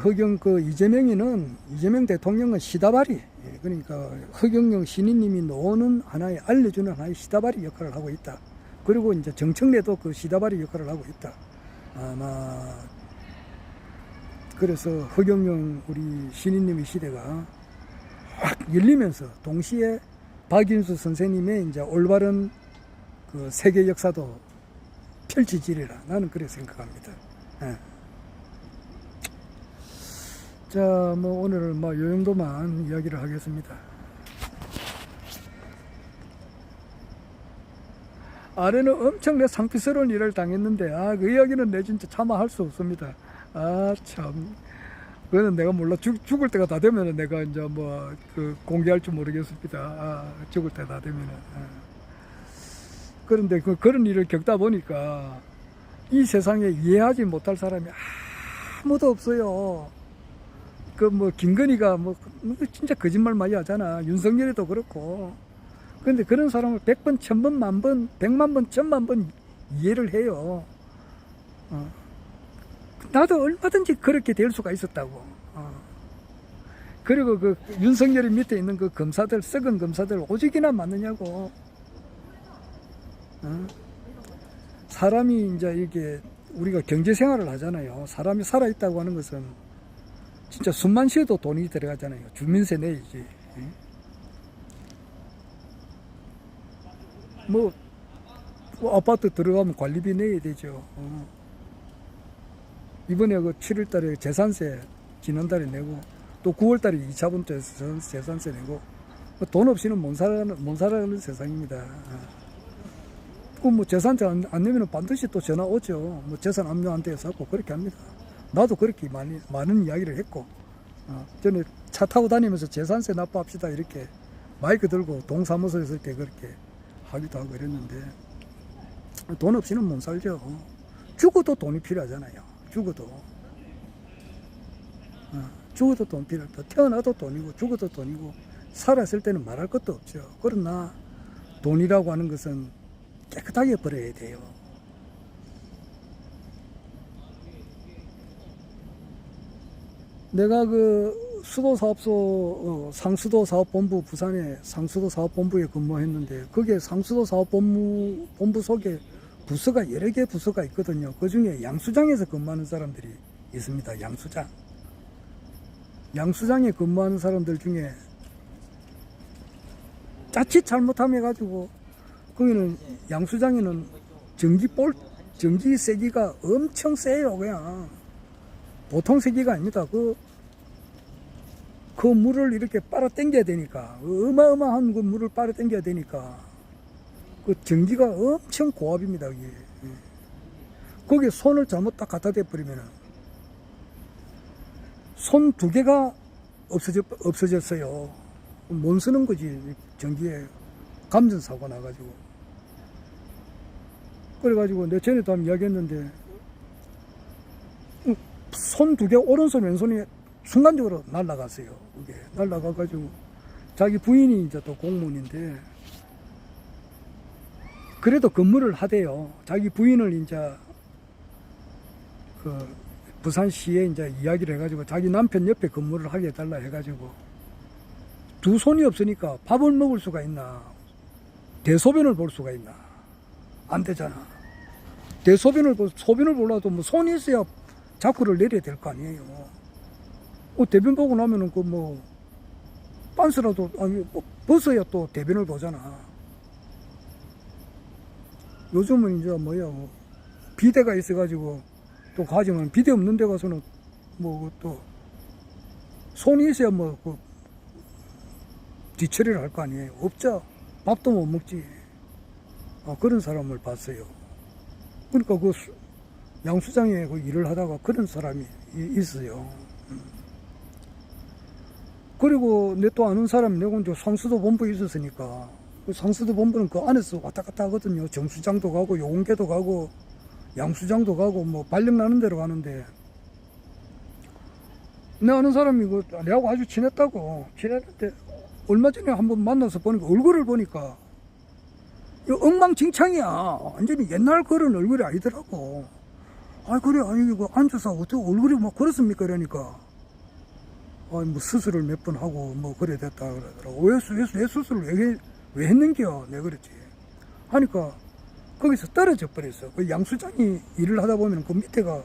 이재명 대통령은 시다발이, 그러니까 허경영 신인님이 놓는 알려주는 하나의 시다발이 역할을 하고 있다. 그리고 이제 정청래도 그 시다발이 역할을 하고 있다. 아마, 그래서 허경영 우리 신인님의 시대가 확 열리면서 동시에 박인수 선생님의 이제 올바른 그 세계 역사도 펼쳐지리라. 나는 그렇게 생각합니다. 예. 자, 뭐 오늘은 뭐 요 정도만 이야기를 하겠습니다. 아래는 엄청 내 상피스러운 일을 당했는데 그 이야기는 내 진짜 차마 할 수 없습니다. 참, 그거는 내가 몰라. 죽을 때가 다 되면은 내가 이제 뭐 그 공개할 줄 모르겠습니다. 죽을 때 다 되면은. 그런데 그런 일을 겪다 보니까 이 세상에 이해하지 못할 사람이 아무도 없어요. 그 뭐 김건희가 뭐 진짜 거짓말 많이 하잖아. 윤석열이도 그렇고. 그런데 그런 사람을 100번, 1000번, 만번, 100만 번, 1000만 번 이해를 해요. 나도 얼마든지 그렇게 될 수가 있었다고. 그리고 그 윤석열이 밑에 있는 그 검사들, 썩은 검사들 오직이나 맞느냐고. 사람이 이제 이게 우리가 경제 생활을 하잖아요. 사람이 살아있다고 하는 것은 진짜 숨만 쉬어도 돈이 들어가잖아요. 주민세 내야지. 뭐 아파트 들어가면 관리비 내야 되죠. 이번에 그 7월 달에 재산세 지난달에 내고 또 9월 달에 2차분 재산세 내고 돈 없이는 못 살아가는 세상입니다. 뭐 재산세 안 내면 반드시 또 전화 오죠. 뭐 재산 압류한테 해서 그렇게 합니다. 나도 그렇게 많은 이야기를 했고, 전에 차 타고 다니면서 재산세 납부합시다 이렇게 마이크 들고 동사무소에 있을 때 그렇게 하기도 하고 이랬는데 돈 없이는 못 살죠. 죽어도 돈이 필요하잖아요. 죽어도 돈 필요하다. 태어나도 돈이고 죽어도 돈이고 살았을 때는 말할 것도 없죠. 그러나 돈이라고 하는 것은 깨끗하게 버려야 돼요. 내가 그 수도사업소 상수도사업본부 부산에 상수도사업본부에 근무했는데 거기에 상수도사업본부 속에 부서가 여러 개 부서가 있거든요. 그 중에 양수장에서 근무하는 사람들이 있습니다. 양수장에 근무하는 사람들 중에 자칫 잘못하면 가지고 거기는 양수장에는 전기 세기가 엄청 세요. 그냥 보통 세기가 아닙니다. 그 물을 이렇게 빨아 당겨야 되니까, 어마어마한 그 물을 빨아 당겨야 되니까, 그 전기가 엄청 고압입니다, 여기. 거기에 손을 잘못 딱 갖다 대버리면은, 손 2개가 없어졌어요. 못 쓰는 거지, 전기에. 감전사고 나가지고. 그래가지고, 내 전에도 한번 이야기했는데, 손 2개, 오른손, 왼손이 순간적으로 날아갔어요. 그게 날아가가지고 자기 부인이 이제 또 공무원인데 그래도 근무를 하대요. 자기 부인을 이제 그 부산시에 이제 이야기를 해가지고 자기 남편 옆에 근무를 하게 해달라 해가지고 두 손이 없으니까 밥을 먹을 수가 있나? 대소변을 볼 수가 있나? 안 되잖아. 소변을 보려도 뭐 손이 있어야 자쿠를 내려야 될 거 아니에요. 대변 보고 나면은 빤스라도, 벗어야 또 대변을 보잖아. 요즘은 이제 비대가 있어가지고 또 가지만 비대 없는 데 가서는 또 손이 있어야 뒤처리를 할 거 아니에요. 없자 밥도 못 먹지. 그런 사람을 봤어요. 그러니까 그 양수장에 그 일을 하다가 그런 사람이 있어요. 그리고 내 또 아는 사람이 내가 이제 상수도 본부에 있었으니까 그 상수도 본부는 그 안에서 왔다 갔다 하거든요. 정수장도 가고 용계도 가고 양수장도 가고 발령 나는 데로 가는데 내 아는 사람이 내하고 아주 친했는데 얼마 전에 한번 만나서 보니까 얼굴을 보니까 엉망진창이야. 완전히 옛날 그런 얼굴이 아니더라고. 그래, 이거 앉아서 어떻게 얼굴이 그렇습니까? 이러니까 수술을 몇 번 하고 그래 됐다 그러더라고. 왜 수술을 왜 했는겨? 내가 그랬지. 하니까 거기서 떨어져 버렸어. 그 양수장이 일을 하다 보면 그 밑에가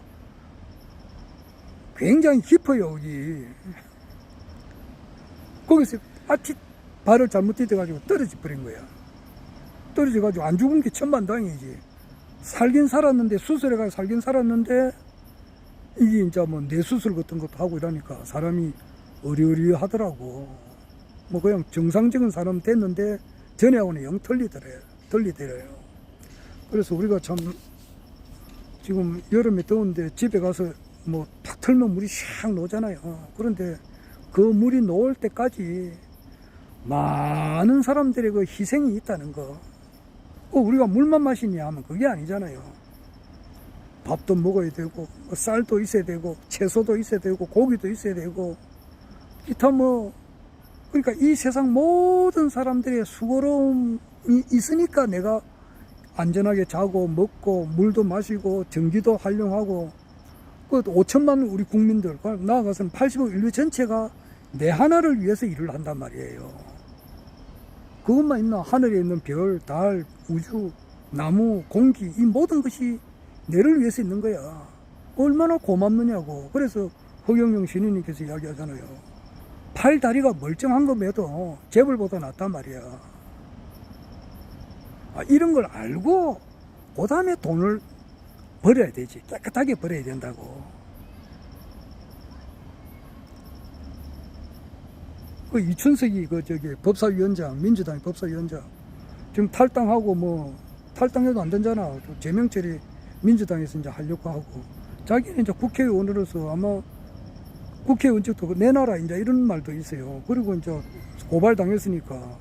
굉장히 깊어요, 여기. 거기서 발을 잘못 디뎌가지고 떨어져 버린 거야. 떨어져가지고 안 죽은 게 천만다행이지. 수술해가지고 살긴 살았는데, 이게 이제 뇌수술 같은 것도 하고 이러니까 사람이 어리어리 하더라고. 그냥 정상적인 사람 됐는데, 전에하고는 영 틀리더래요. 그래서 우리가 참, 지금 여름에 더운데 집에 가서 탁 틀면 물이 샥 녹잖아요. 그런데 그 물이 녹을 때까지 많은 사람들의 그 희생이 있다는 거. 우리가 물만 마시냐 하면 그게 아니잖아요. 밥도 먹어야 되고, 쌀도 있어야 되고, 채소도 있어야 되고, 고기도 있어야 되고, 기타 그러니까 이 세상 모든 사람들의 수고로움이 있으니까 내가 안전하게 자고, 먹고, 물도 마시고, 전기도 활용하고, 5천만 우리 국민들, 나아가서는 80억 인류 전체가 내 하나를 위해서 일을 한단 말이에요. 그것만 있나? 하늘에 있는 별, 달, 우주, 나무, 공기, 이 모든 것이 내를 위해서 있는 거야. 얼마나 고맙느냐고. 그래서 허경영 신인님께서 이야기하잖아요. 팔, 다리가 멀쩡한 것에도 재벌보다 낫단 말이야. 이런 걸 알고 그 다음에 돈을 벌어야 되지. 깨끗하게 벌어야 된다고. 그 이춘석이 법사위원장, 민주당 법사위원장 지금 탈당하고 탈당해도 안 되잖아. 제명철이 민주당에서 이제 하려고 하고, 자기는 이제 국회의원으로서 아마 국회의원직도 내놔라 이제 이런 말도 있어요. 그리고 이제 고발당했으니까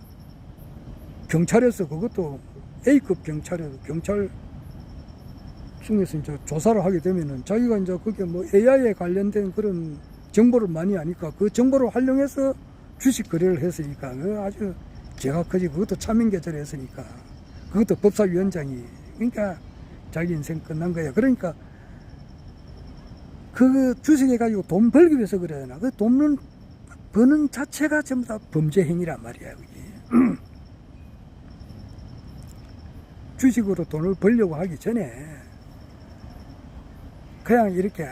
경찰에서 그것도 A급 경찰 중에서 이제 조사를 하게 되면은 자기가 이제 그게 AI에 관련된 그런 정보를 많이 아니까 그 정보를 활용해서 주식 거래를 했으니까 아주 죄가 크지. 그것도 차명계좌를 했으니까 그것도 법사위원장이. 그러니까 자기 인생 끝난 거야. 그러니까 그 주식해가지고 돈 벌기 위해서 그래야 되나. 그 돈 버는 자체가 전부 다 범죄 행위란 말이야. 그게. 주식으로 돈을 벌려고 하기 전에 그냥 이렇게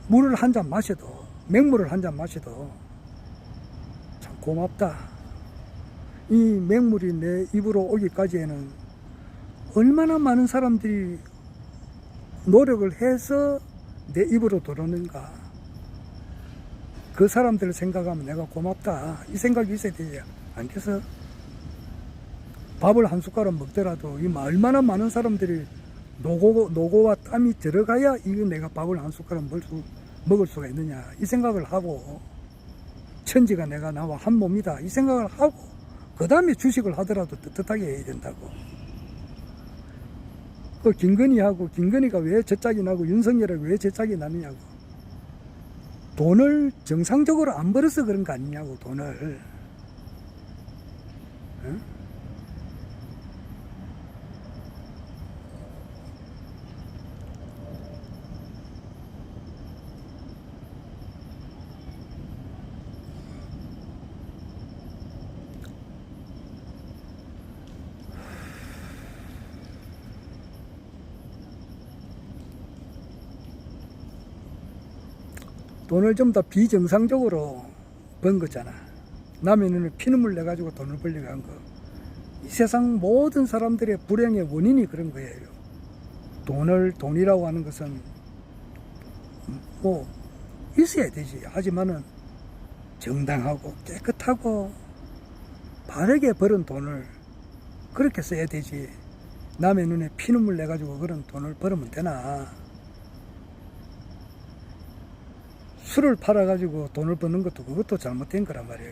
물을 한 잔 마셔도, 맹물을 한 잔 마셔도 참 고맙다. 이 맹물이 내 입으로 오기까지에는 얼마나 많은 사람들이 노력을 해서 내 입으로 들어오는가. 그 사람들을 생각하면 내가 고맙다. 이 생각이 있어야 되지 않겠어? 밥을 한 숟가락 먹더라도 얼마나 많은 사람들이 노고와 땀이 들어가야 이거 내가 밥을 한 숟가락 먹을 수가 있느냐. 이 생각을 하고, 천지가 내가 나와 한 몸이다. 이 생각을 하고, 그 다음에 주식을 하더라도 떳떳하게 해야 된다고. 그 김건희가 왜 저짝이 나고 윤석열이 왜 저짝이 나느냐고. 돈을 정상적으로 안 벌어서 그런 거 아니냐고, 돈을. 응? 돈을 좀 더 비정상적으로 번 거잖아. 남의 눈에 피눈물 내가지고 돈을 벌려고 한 거. 이 세상 모든 사람들의 불행의 원인이 그런 거예요. 돈이라고 하는 것은 뭐 있어야 되지. 하지만은 정당하고 깨끗하고 바르게 벌은 돈을 그렇게 써야 되지. 남의 눈에 피눈물 내가지고 그런 돈을 벌으면 되나. 술을 팔아가지고 돈을 버는 것도 그것도 잘못된 거란 말이야.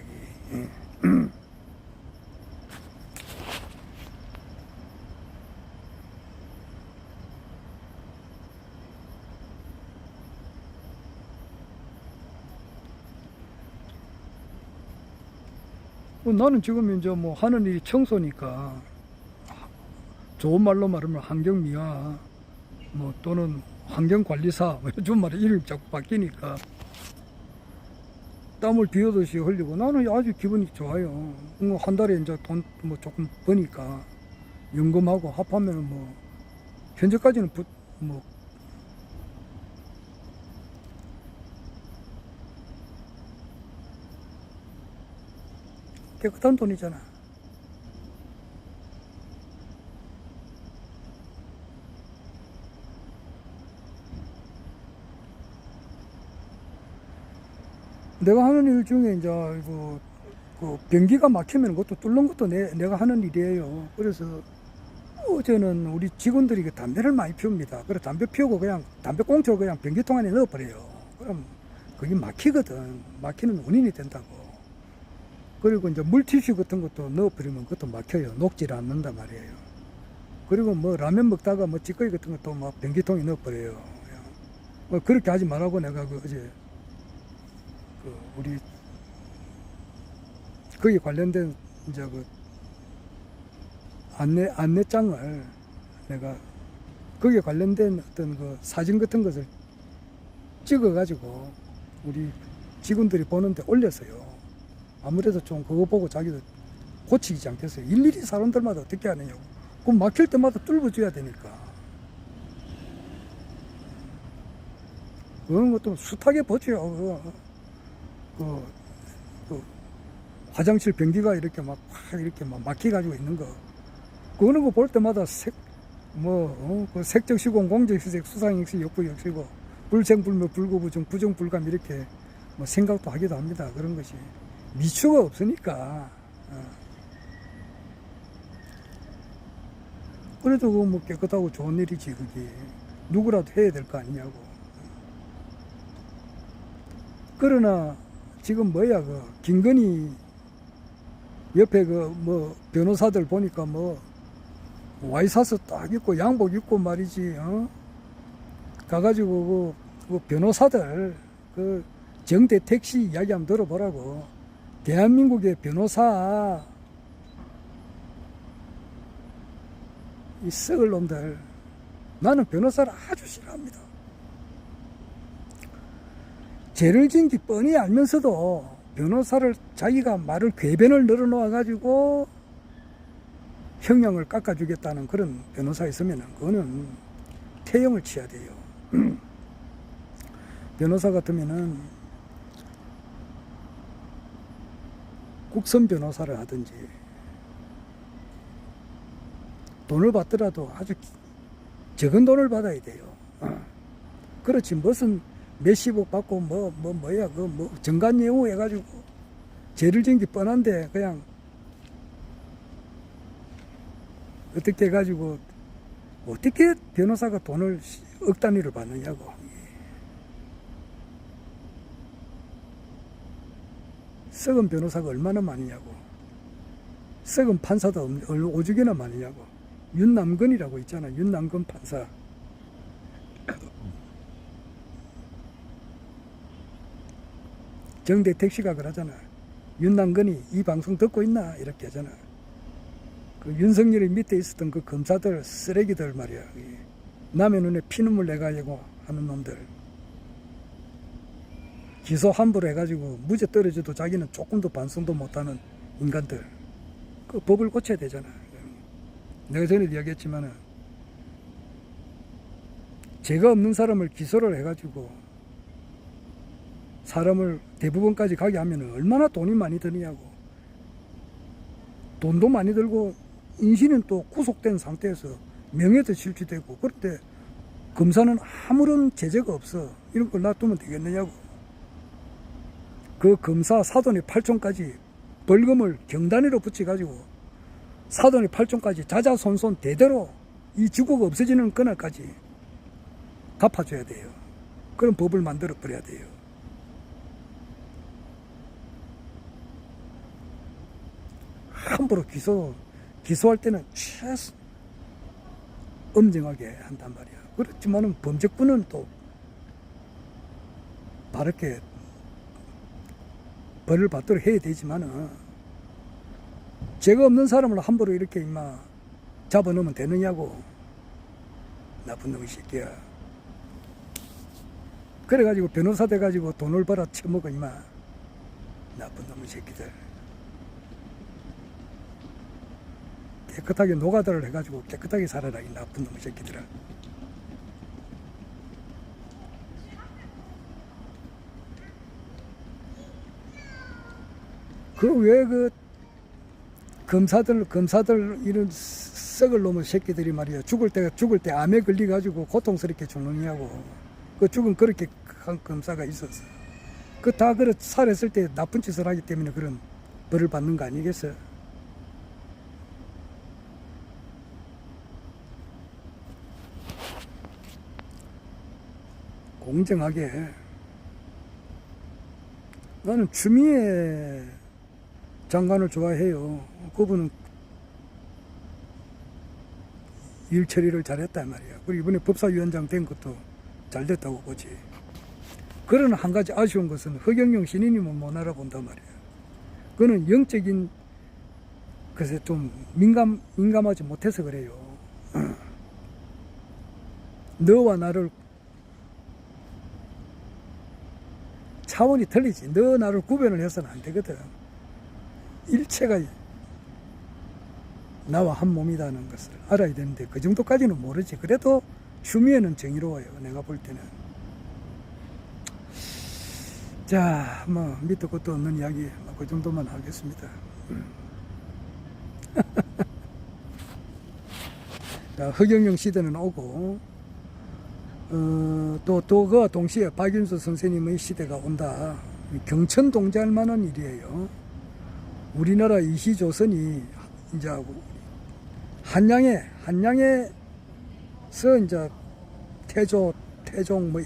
예. 나는 지금 이제 뭐 하는 일이 청소니까 좋은 말로 말하면 환경미화 뭐 또는 환경관리사 뭐 요즘 말에 이름이 자꾸 바뀌니까 땀을 비 오듯이 흘리고 나는 아주 기분이 좋아요. 한 달에 이제 돈 뭐 조금 버니까 연금하고 합하면은 뭐 현재까지는 뭐 깨끗한 돈이잖아. 내가 하는 일 중에 이제 그 변기가 막히면 그것도 뚫는 것도 내가 하는 일이에요. 그래서 어제는 우리 직원들이 그 담배를 많이 피웁니다. 그래 담배 피우고 그냥 담배 꽁초 그냥 변기통 안에 넣어버려요. 그럼 그게 막히거든. 막히는 원인이 된다고. 그리고 이제 물티슈 같은 것도 넣어버리면 그것도 막혀요. 녹지를 않는단 말이에요. 그리고 뭐 라면 먹다가 뭐 찌꺼기 같은 것도 막 변기통에 넣어버려요. 뭐 그렇게 하지 말라고 내가 어제 우리 거기 관련된 이제 안내장을 내가 거기에 관련된 어떤 사진 같은 것을 찍어 가지고 우리 직원들이 보는데 올렸어요. 아무래도 좀 그거 보고 자기도 고치지 않겠어요. 일일이 사람들마다 어떻게 하느냐고. 그럼 막힐 때마다 뚫어줘야 되니까. 그런 것도 숱하게 보죠. 화장실 변기가 이렇게 이렇게 막혀가지고 있는 거. 그런 거 볼 때마다 색적 시공, 공적 시색, 수상 역시 역부 역시고, 불생불묘, 불구부정, 부정불감 이렇게 생각도 하기도 합니다. 그런 것이. 미추가 없으니까. 그래도 뭐 깨끗하고 좋은 일이지, 그게. 누구라도 해야 될 거 아니냐고. 그러나, 지금 김건희 옆에 변호사들 보니까 와이셔츠 딱 입고 양복 입고 말이지, 가가지고 변호사들, 정대택 씨 이야기 한번 들어보라고. 대한민국의 변호사, 이 썩을 놈들. 나는 변호사를 아주 싫어합니다. 죄를 지은 게 뻔히 알면서도 변호사를 자기가 말을 궤변을 늘어놓아가지고 형량을 깎아주겠다는 그런 변호사 있으면 그거는 태형을 치야 돼요. 변호사 같으면은 국선 변호사를 하든지 돈을 받더라도 아주 적은 돈을 받아야 돼요. 그렇지 무슨 몇십억 받고 정관 예우 해가지고 죄를 지은 게 뻔한데 그냥 어떻게 해가지고 어떻게 변호사가 돈을 억 단위를 받느냐고. 썩은 변호사가 얼마나 많으냐고. 썩은 판사도 오죽이나 많으냐고. 윤남근이라고 있잖아. 윤남근 판사. 정대택 씨가 그러잖아. 윤남근이 이 방송 듣고 있나? 이렇게 하잖아. 그 윤석열이 밑에 있었던 그 검사들, 쓰레기들 말이야. 남의 눈에 피눈물 내가지고 하는 놈들. 기소 함부로 해가지고 무죄 떨어져도 자기는 조금도 반성도 못하는 인간들. 그 법을 고쳐야 되잖아. 내가 전에도 이야기했지만은 죄가 없는 사람을 기소를 해가지고 사람을 대부분까지 가게 하면 얼마나 돈이 많이 드느냐고. 돈도 많이 들고 인신은 또 구속된 상태에서 명예도 실추되고, 그런데 검사는 아무런 제재가 없어. 이런 걸 놔두면 되겠느냐고. 그 검사 사돈의 8촌까지 벌금을 경단위로 붙여가지고 사돈의 8촌까지 자자손손 대대로 이 지구가 없어지는 그날까지 갚아줘야 돼요. 그런 법을 만들어 버려야 돼요. 함부로 기소할 때는 최소 엄정하게 한단 말이야. 그렇지만은 범죄꾼은 또 바르게 벌을 받도록 해야 되지만은, 죄가 없는 사람을 함부로 이렇게 잡아놓으면 되느냐고. 나쁜 놈의 새끼야. 그래가지고 변호사 돼가지고 돈을 벌어 처먹어 나쁜 놈의 새끼들. 깨끗하게 노가다를 해가지고 깨끗하게 살아라, 이 나쁜 놈의 새끼들아. 검사들 이런 썩을 놈의 새끼들이 말이야, 죽을 때 암에 걸려가지고 고통스럽게 죽느냐고. 그 죽은 그렇게 한 검사가 있었어. 다 살했을 때 나쁜 짓을 하기 때문에 그런 벌을 받는 거 아니겠어? 공정하게. 나는 추미애 장관을 좋아해요. 그분은 일 처리를 잘했단 말이야. 그리고 이번에 법사위원장 된 것도 잘 됐다고 보지. 그러나 한 가지 아쉬운 것은 허경영 신인님은 못 알아본단 말이야. 그는 영적인 것에 좀 민감하지 못해서 그래요. 너와 나를 차원이 틀리지. 너 나를 구별을 해서는 안 되거든. 일체가 나와 한 몸이라는 것을 알아야 되는데 그 정도까지는 모르지. 그래도 추미애는 정의로워요, 내가 볼 때는. 자, 밑도 끝도 없는 이야기 그 정도만 하겠습니다. 자, 허경영 시대는 오고, 또 그와 동시에 박윤수 선생님의 시대가 온다. 경천동지할 만한 일이에요. 우리나라 이시조선이 이제 한양에서 이제 태종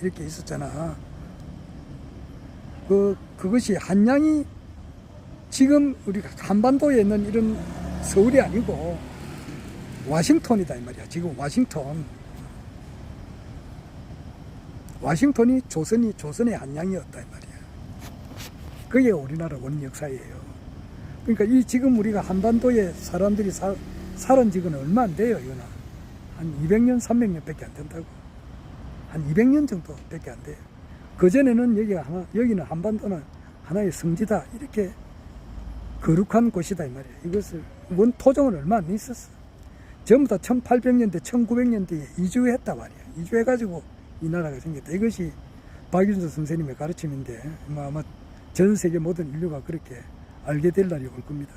이렇게 있었잖아. 그것이 한양이 지금 우리가 한반도에 있는 이런 서울이 아니고 와싱턴이다 이 말이야. 지금 와싱턴이 조선의 한양이었다 이 말이야. 그게 우리나라 원 역사예요. 그러니까 지금 우리가 한반도에 사람들이 살은 지금 얼마 안 돼요, 이거는. 한 200년, 300년 밖에 안 된다고. 한 200년 정도 밖에 안 돼요. 그전에는 여기는 한반도는 하나의 성지다. 이렇게 거룩한 곳이다, 이 말이야. 이것을, 원토종은 얼마 안 있었어. 전부 다 1800년대, 1900년대에 이주했다 말이야. 이주해가지고 이 나라가 생겼다. 이것이 박윤수 선생님의 가르침인데, 아마 전 세계 모든 인류가 그렇게 알게 될 날이 올 겁니다.